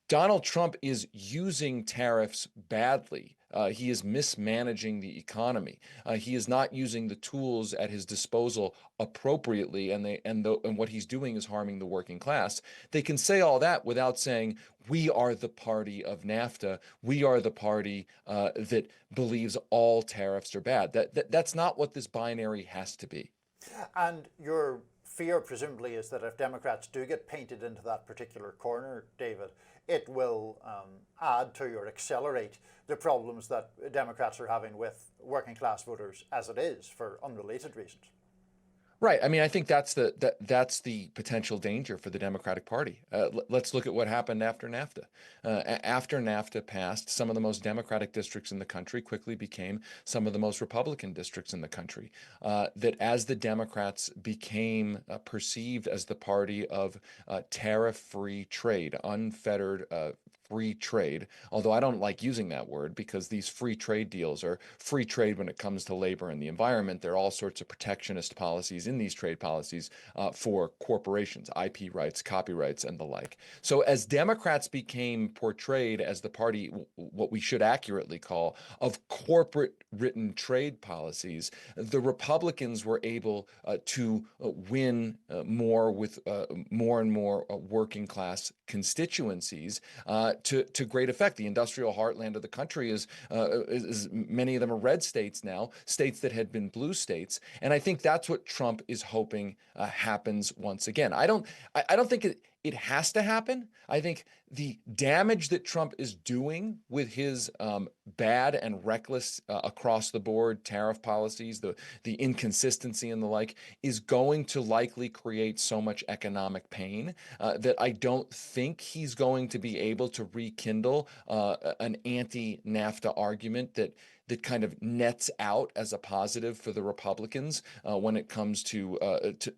Donald Trump is using tariffs badly. He is mismanaging the economy. He is not using the tools at his disposal appropriately, and what he's doing is harming the working class. They can say all that without saying, we are the party of NAFTA. We are the party that believes all tariffs are bad. That's not what this binary has to be. And your fear, presumably, is that if Democrats do get painted into that particular corner, David, it will add to or accelerate the problems that Democrats are having with working class voters as it is, for unrelated reasons. Right. I mean, I think that's the potential danger for the Democratic Party. Let's look at what happened after NAFTA. After NAFTA passed, some of the most Democratic districts in the country quickly became some of the most Republican districts in the country. That as the Democrats became perceived as the party of tariff-free trade, unfettered free trade, although I don't like using that word because these free trade deals are free trade when it comes to labor and the environment. There are all sorts of protectionist policies in these trade policies for corporations, IP rights, copyrights, and the like. So as Democrats became portrayed as the party, what we should accurately call, of corporate written trade policies, the Republicans were able to win more with more and more working class constituencies to great effect. The industrial heartland of the country is many of them are red states now, states that had been blue states, and I think that's what Trump is hoping happens once again. I don't think it has to happen. I think the damage that Trump is doing with his bad and reckless across the board tariff policies, the inconsistency and the like, is going to likely create so much economic pain that I don't think he's going to be able to rekindle an anti-NAFTA argument that kind of nets out as a positive for the Republicans when it comes to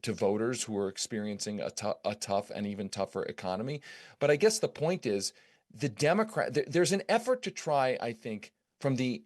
voters who are experiencing a tough and even tougher economy. But I guess the point is there's an effort to try, I think, from the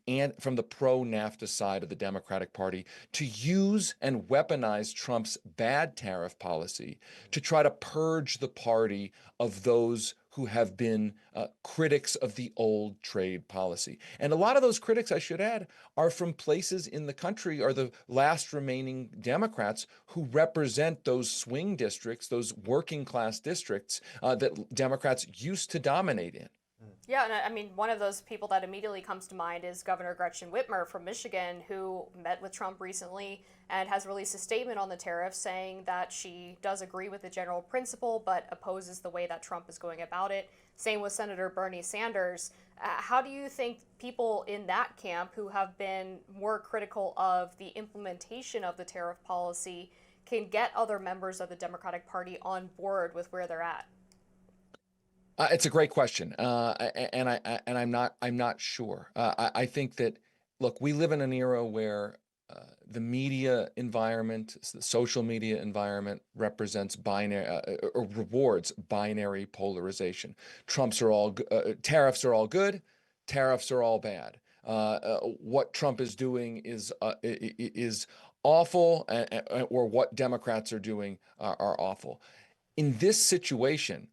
pro-NAFTA side of the Democratic Party to use and weaponize Trump's bad tariff policy to try to purge the party of those who have been critics of the old trade policy. And a lot of those critics, I should add, are from places in the country, are the last remaining Democrats who represent those swing districts, those working class districts that Democrats used to dominate in. Yeah, and I mean, one of those people that immediately comes to mind is Governor Gretchen Whitmer from Michigan, who met with Trump recently and has released a statement on the tariffs saying that she does agree with the general principle but opposes the way that Trump is going about it. Same with Senator Bernie Sanders. How do you think people in that camp who have been more critical of the implementation of the tariff policy can get other members of the Democratic Party on board with where they're at? It's a great question, and I'm not sure. I think that, look, we live in an era where the media environment, the social media environment, represents binary or rewards binary polarization. Tariffs are all good, tariffs are all bad. What Trump is doing is awful, or what Democrats are doing are awful. In this situation,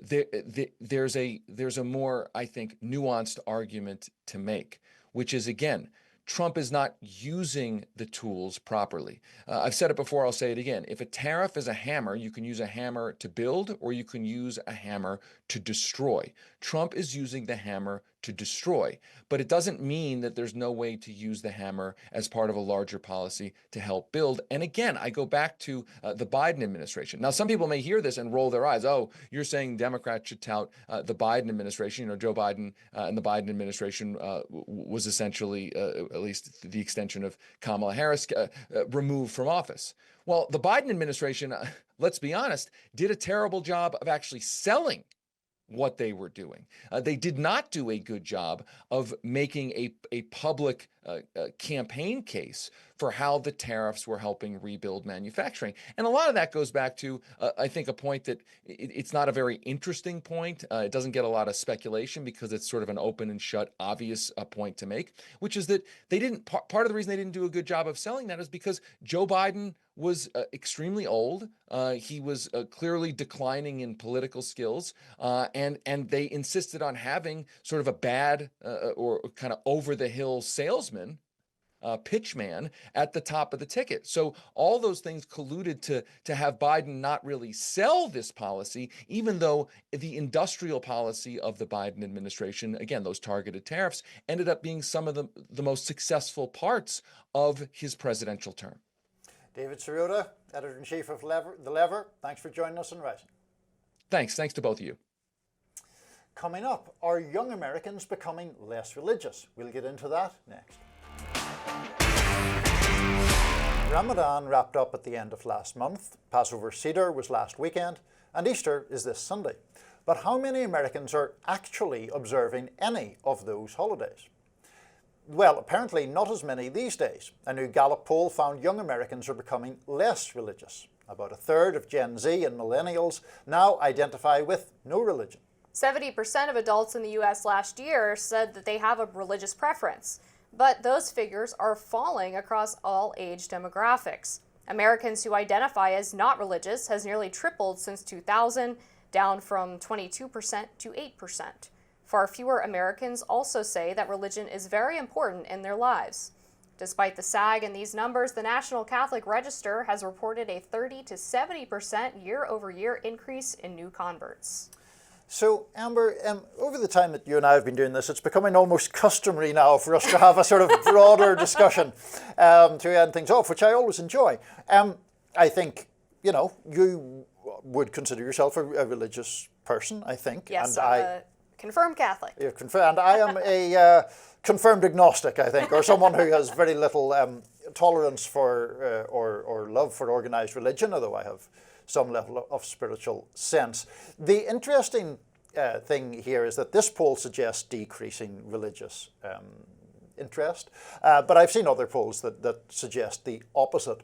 there's a more, I think, nuanced argument to make, which is, again, Trump is not using the tools properly. I've said it before, I'll say it again. If a tariff is a hammer, you can use a hammer to build or you can use a hammer to destroy. Trump is using the hammer to destroy. But it doesn't mean that there's no way to use the hammer as part of a larger policy to help build. And again, I go back to the Biden administration. Now, some people may hear this and roll their eyes. Oh, you're saying Democrats should tout the Biden administration. You know, Joe Biden and the Biden administration was essentially, at least the extension of Kamala Harris, removed from office. Well, the Biden administration, let's be honest, did a terrible job of actually selling what they were doing. They did not do a good job of making a public campaign case for how the tariffs were helping rebuild manufacturing. And a lot of that goes back to, I think, a point that it's not a very interesting point. It doesn't get a lot of speculation because it's sort of an open and shut, obvious point to make, which is that they didn't, part of the reason they didn't do a good job of selling that is because Joe Biden was extremely old. He was clearly declining in political skills, and they insisted on having sort of a bad or kind of over-the-hill salesman, pitchman at the top of the ticket. So all those things colluded to have Biden not really sell this policy, even though the industrial policy of the Biden administration, again, those targeted tariffs, ended up being some of the most successful parts of his presidential term. David Sirota, Editor-in-Chief of The Lever, thanks for joining us on Rising. Thanks to both of you. Coming up, are young Americans becoming less religious? We'll get into that next. Ramadan wrapped up at the end of last month, Passover Seder was last weekend, and Easter is this Sunday. But how many Americans are actually observing any of those holidays? Well, apparently not as many these days. A new Gallup poll found young Americans are becoming less religious. About a third of Gen Z and millennials now identify with no religion. 70% of adults in the U.S. last year said that they have a religious preference, but those figures are falling across all age demographics. Americans who identify as not religious has nearly tripled since 2000, down from 22% to 8%. Far fewer Americans also say that religion is very important in their lives. Despite the sag in these numbers, the National Catholic Register has reported a 30 to 70% year-over-year increase in new converts. So, Amber, over the time that you and I have been doing this, it's becoming almost customary now for us to have a sort of broader discussion to end things off, which I always enjoy. I think, you know, you would consider yourself a religious person, I think. Yes, and I'm a confirmed Catholic. You're confirmed. And I am a confirmed agnostic, I think, or someone who has very little tolerance for or love for organised religion, although I have some level of spiritual sense. The interesting thing here is that this poll suggests decreasing religious interest, but I've seen other polls that suggest the opposite.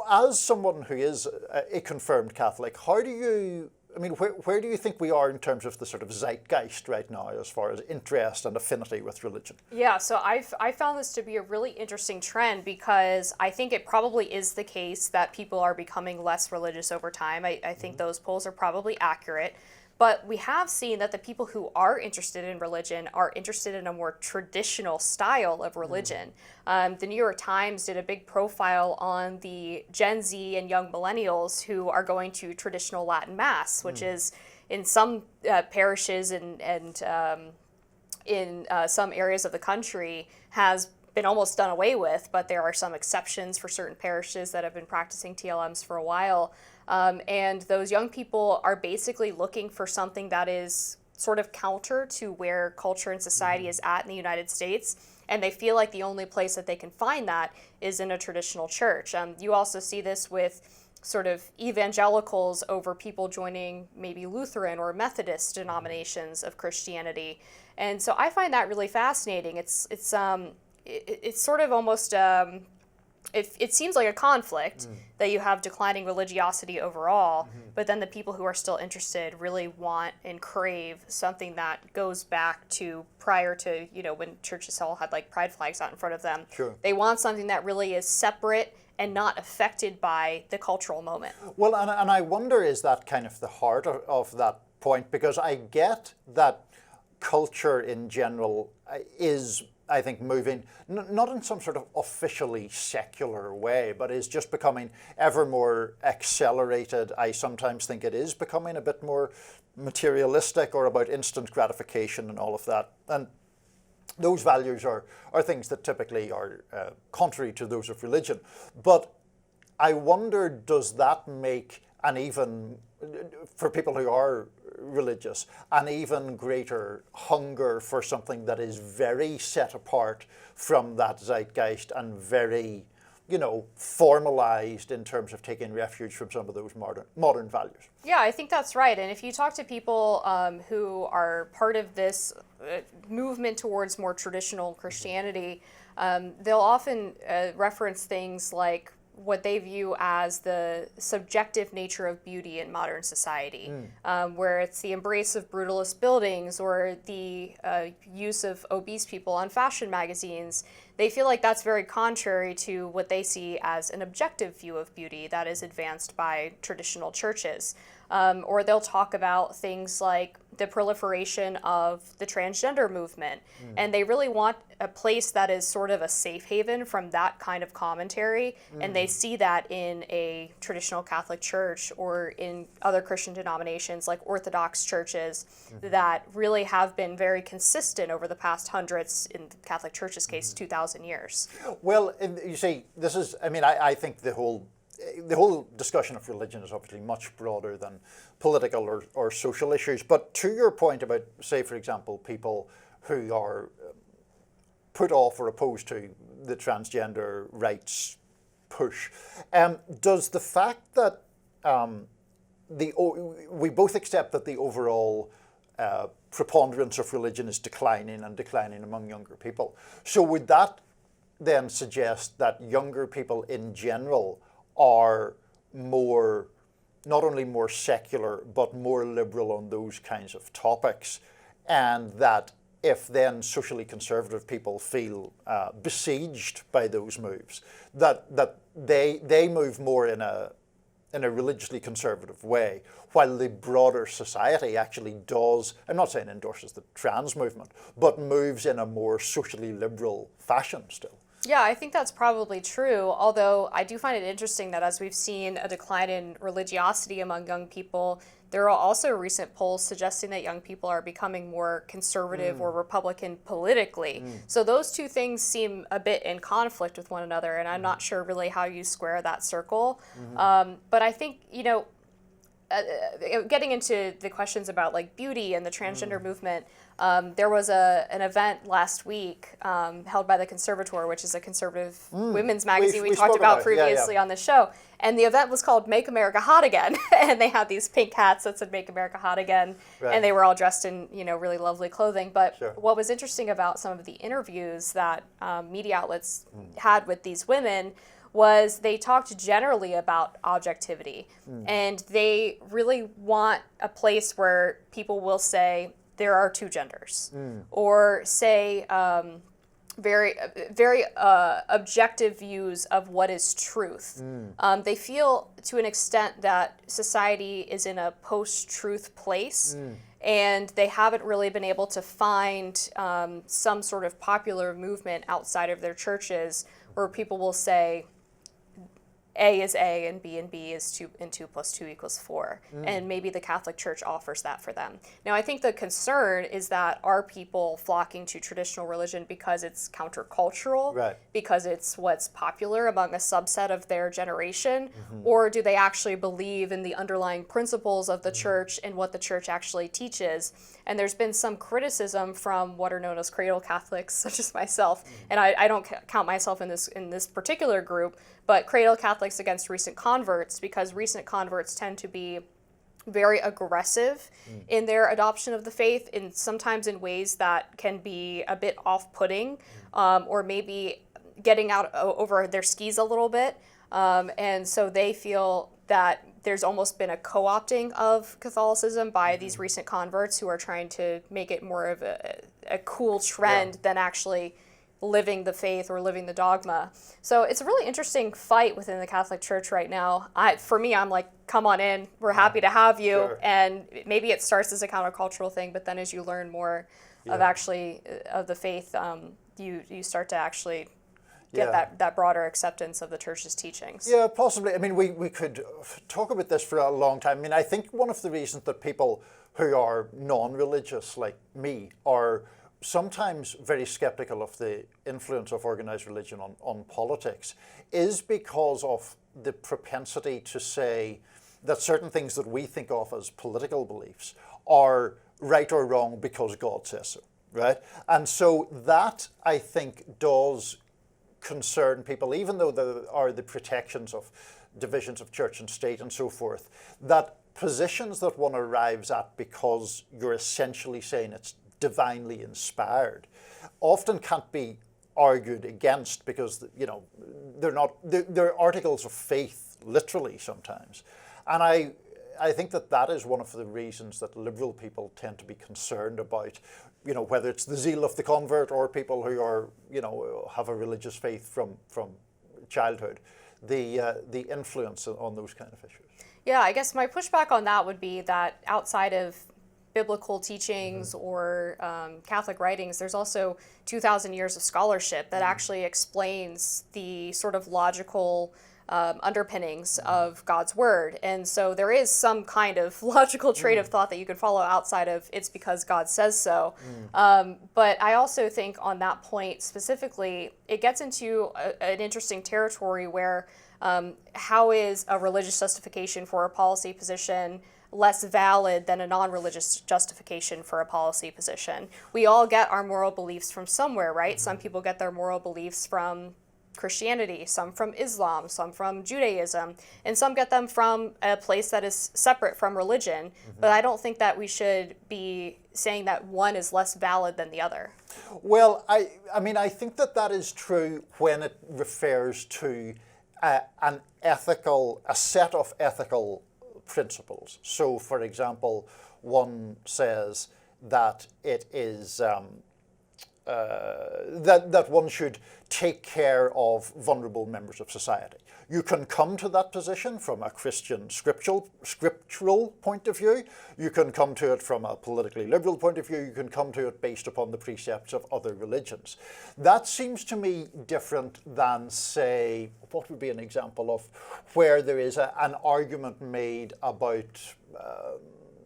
As someone who is a confirmed Catholic, how do you, I mean, where do you think we are in terms of the sort of zeitgeist right now as far as interest and affinity with religion? Yeah, so I found this to be a really interesting trend because I think it probably is the case that people are becoming less religious over time. I think those polls are probably accurate. But we have seen that the people who are interested in religion are interested in a more traditional style of religion. The New York Times did a big profile on the Gen Z and young millennials who are going to traditional Latin Mass, which is in some parishes and in some areas of the country has been almost done away with, but there are some exceptions for certain parishes that have been practicing TLMs for a while. And those young people are basically looking for something that is sort of counter to where culture and society is at in the United States. And they feel like the only place that they can find that is in a traditional church. You also see this with sort of evangelicals over people joining maybe Lutheran or Methodist denominations of Christianity. And so I find that really fascinating. It's sort of almost, it seems like a conflict that you have declining religiosity overall, but then the people who are still interested really want and crave something that goes back to prior to, you know, when churches all had like pride flags out in front of them. Sure. They want something that really is separate and not affected by the cultural moment. Well, and I wonder, is that kind of the heart of that point? Because I get that culture in general is, I think, moving, not in some sort of officially secular way, but is just becoming ever more accelerated. I sometimes think it is becoming a bit more materialistic or about instant gratification and all of that. And those values are things that typically are contrary to those of religion. But I wonder, does that make an even, for people who are religious, an even greater hunger for something that is very set apart from that zeitgeist and very, formalized in terms of taking refuge from some of those modern values? Yeah, I think that's right. And if you talk to people who are part of this movement towards more traditional Christianity, they'll often reference things like what they view as the subjective nature of beauty in modern society, where it's the embrace of brutalist buildings or the use of obese people on fashion magazines. They feel like that's very contrary to what they see as an objective view of beauty that is advanced by traditional churches. Or they'll talk about things like the proliferation of the transgender movement. And they really want a place that is sort of a safe haven from that kind of commentary. And they see that in a traditional Catholic church or in other Christian denominations like Orthodox churches that really have been very consistent over the past hundreds, in the Catholic Church's case, 2,000 years. Well, you see, this is, I think the whole discussion of religion is obviously much broader than political or social issues. But to your point about, say, for example, people who are put off or opposed to the transgender rights push, does the fact that we both accept that the overall preponderance of religion is declining among younger people, so would that then suggest that younger people in general are more, not only more secular, but more liberal on those kinds of topics, and that if then socially conservative people feel besieged by those moves, that they move more in a religiously conservative way, while the broader society actually does, I'm not saying endorses the trans movement, but moves in a more socially liberal fashion still. Yeah, I think that's probably true, although I do find it interesting that as we've seen a decline in religiosity among young people, there are also recent polls suggesting that young people are becoming more conservative or Republican politically. So those two things seem a bit in conflict with one another, and I'm not sure really how you square that circle. But I think, getting into the questions about like beauty and the transgender movement, there was an event last week held by the Conservator, which is a conservative women's magazine we talked about previously on the show. And the event was called Make America Hot Again. And they had these pink hats that said Make America Hot Again. Right. And they were all dressed in, really lovely clothing. But what was interesting about some of the interviews that media outlets had with these women was they talked generally about objectivity. And they really want a place where people will say there are two genders, or say very objective views of what is truth. They feel to an extent that society is in a post-truth place, and they haven't really been able to find some sort of popular movement outside of their churches where people will say A is A and B is 2 and 2 plus 2 equals 4. And maybe the Catholic Church offers that for them. Now, I think the concern is that are people flocking to traditional religion because it's countercultural, because it's what's popular among a subset of their generation, or do they actually believe in the underlying principles of the church and what the church actually teaches? And there's been some criticism from what are known as cradle Catholics, such as myself, and I don't count myself in this particular group, but cradle Catholics against recent converts, because recent converts tend to be very aggressive in their adoption of the faith, and sometimes in ways that can be a bit off-putting, or maybe getting out over their skis a little bit. And so they feel that there's almost been a co-opting of Catholicism by these recent converts who are trying to make it more of a cool trend than actually living the faith or living the dogma. So it's a really interesting fight within the Catholic Church right now. For me, I'm like, come on in, we're happy to have you. And maybe it starts as a countercultural thing, but then as you learn more of the faith, you start to actually get that broader acceptance of the church's teachings. Yeah, possibly. I mean, we could talk about this for a long time. I mean, I think one of the reasons that people who are non-religious like me are sometimes very skeptical of the influence of organized religion on politics is because of the propensity to say that certain things that we think of as political beliefs are right or wrong because God says so, right? And so that, I think, does concern people, even though there are the protections of divisions of church and state and so forth, that positions that one arrives at because you're essentially saying it's divinely inspired often can't be argued against because, you know, they're articles of faith, literally, sometimes. And I think that is one of the reasons that liberal people tend to be concerned about, you know, whether it's the zeal of the convert or people who are, you know, have a religious faith from childhood, the influence on those kind of issues. Yeah, I guess my pushback on that would be that outside of biblical teachings or Catholic writings, there's also 2,000 years of scholarship that actually explains the sort of logical underpinnings of God's word. And so there is some kind of logical train of thought that you could follow outside of it's because God says so. But I also think on that point specifically, it gets into an interesting territory where how is a religious justification for a policy position less valid than a non-religious justification for a policy position? We all get our moral beliefs from somewhere, right? Some people get their moral beliefs from Christianity, some from Islam, some from Judaism, and some get them from a place that is separate from religion. But I don't think that we should be saying that one is less valid than the other. Well, I mean, I think that is true when it refers to a set of ethical principles. So, for example, one says that it is that one should take care of vulnerable members of society. You can come to that position from a Christian scriptural point of view. You can come to it from a politically liberal point of view. You can come to it based upon the precepts of other religions. That seems to me different than, say, what would be an example of where there is an argument made about,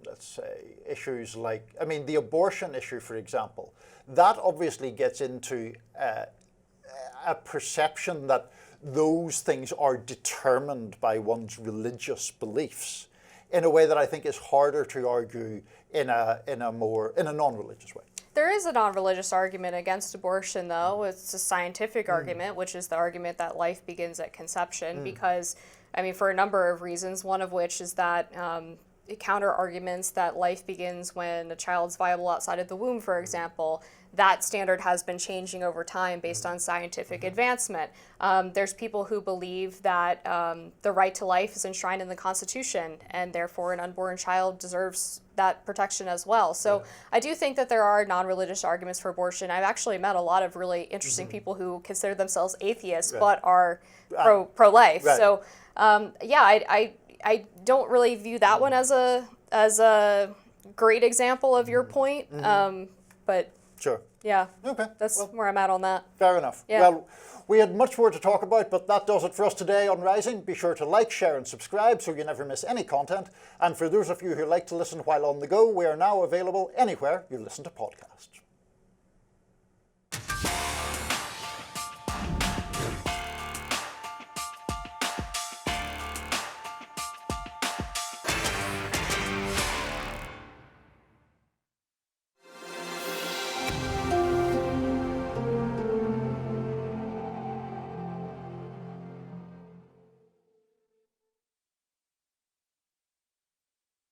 let's say, issues like, I mean, the abortion issue, for example. That obviously gets into a perception that those things are determined by one's religious beliefs in a way that I think is harder to argue in a non-religious way. There is a non-religious argument against abortion, though. It's a scientific argument, which is the argument that life begins at conception, because, I mean, for a number of reasons, one of which is that counter arguments that life begins when a child's viable outside of the womb, for example. That standard has been changing over time based on scientific advancement. There's people who believe that the right to life is enshrined in the Constitution, and therefore an unborn child deserves that protection as well. So I do think that there are non-religious arguments for abortion. I've actually met a lot of really interesting people who consider themselves atheists but are pro-life. Right. So I don't really view that one as a great example of your point, but sure. Yeah. Okay. That's where I'm at on that. Fair enough. Yeah. Well, we had much more to talk about, but that does it for us today on Rising. Be sure to like, share, and subscribe so you never miss any content. And for those of you who like to listen while on the go, we are now available anywhere you listen to podcasts.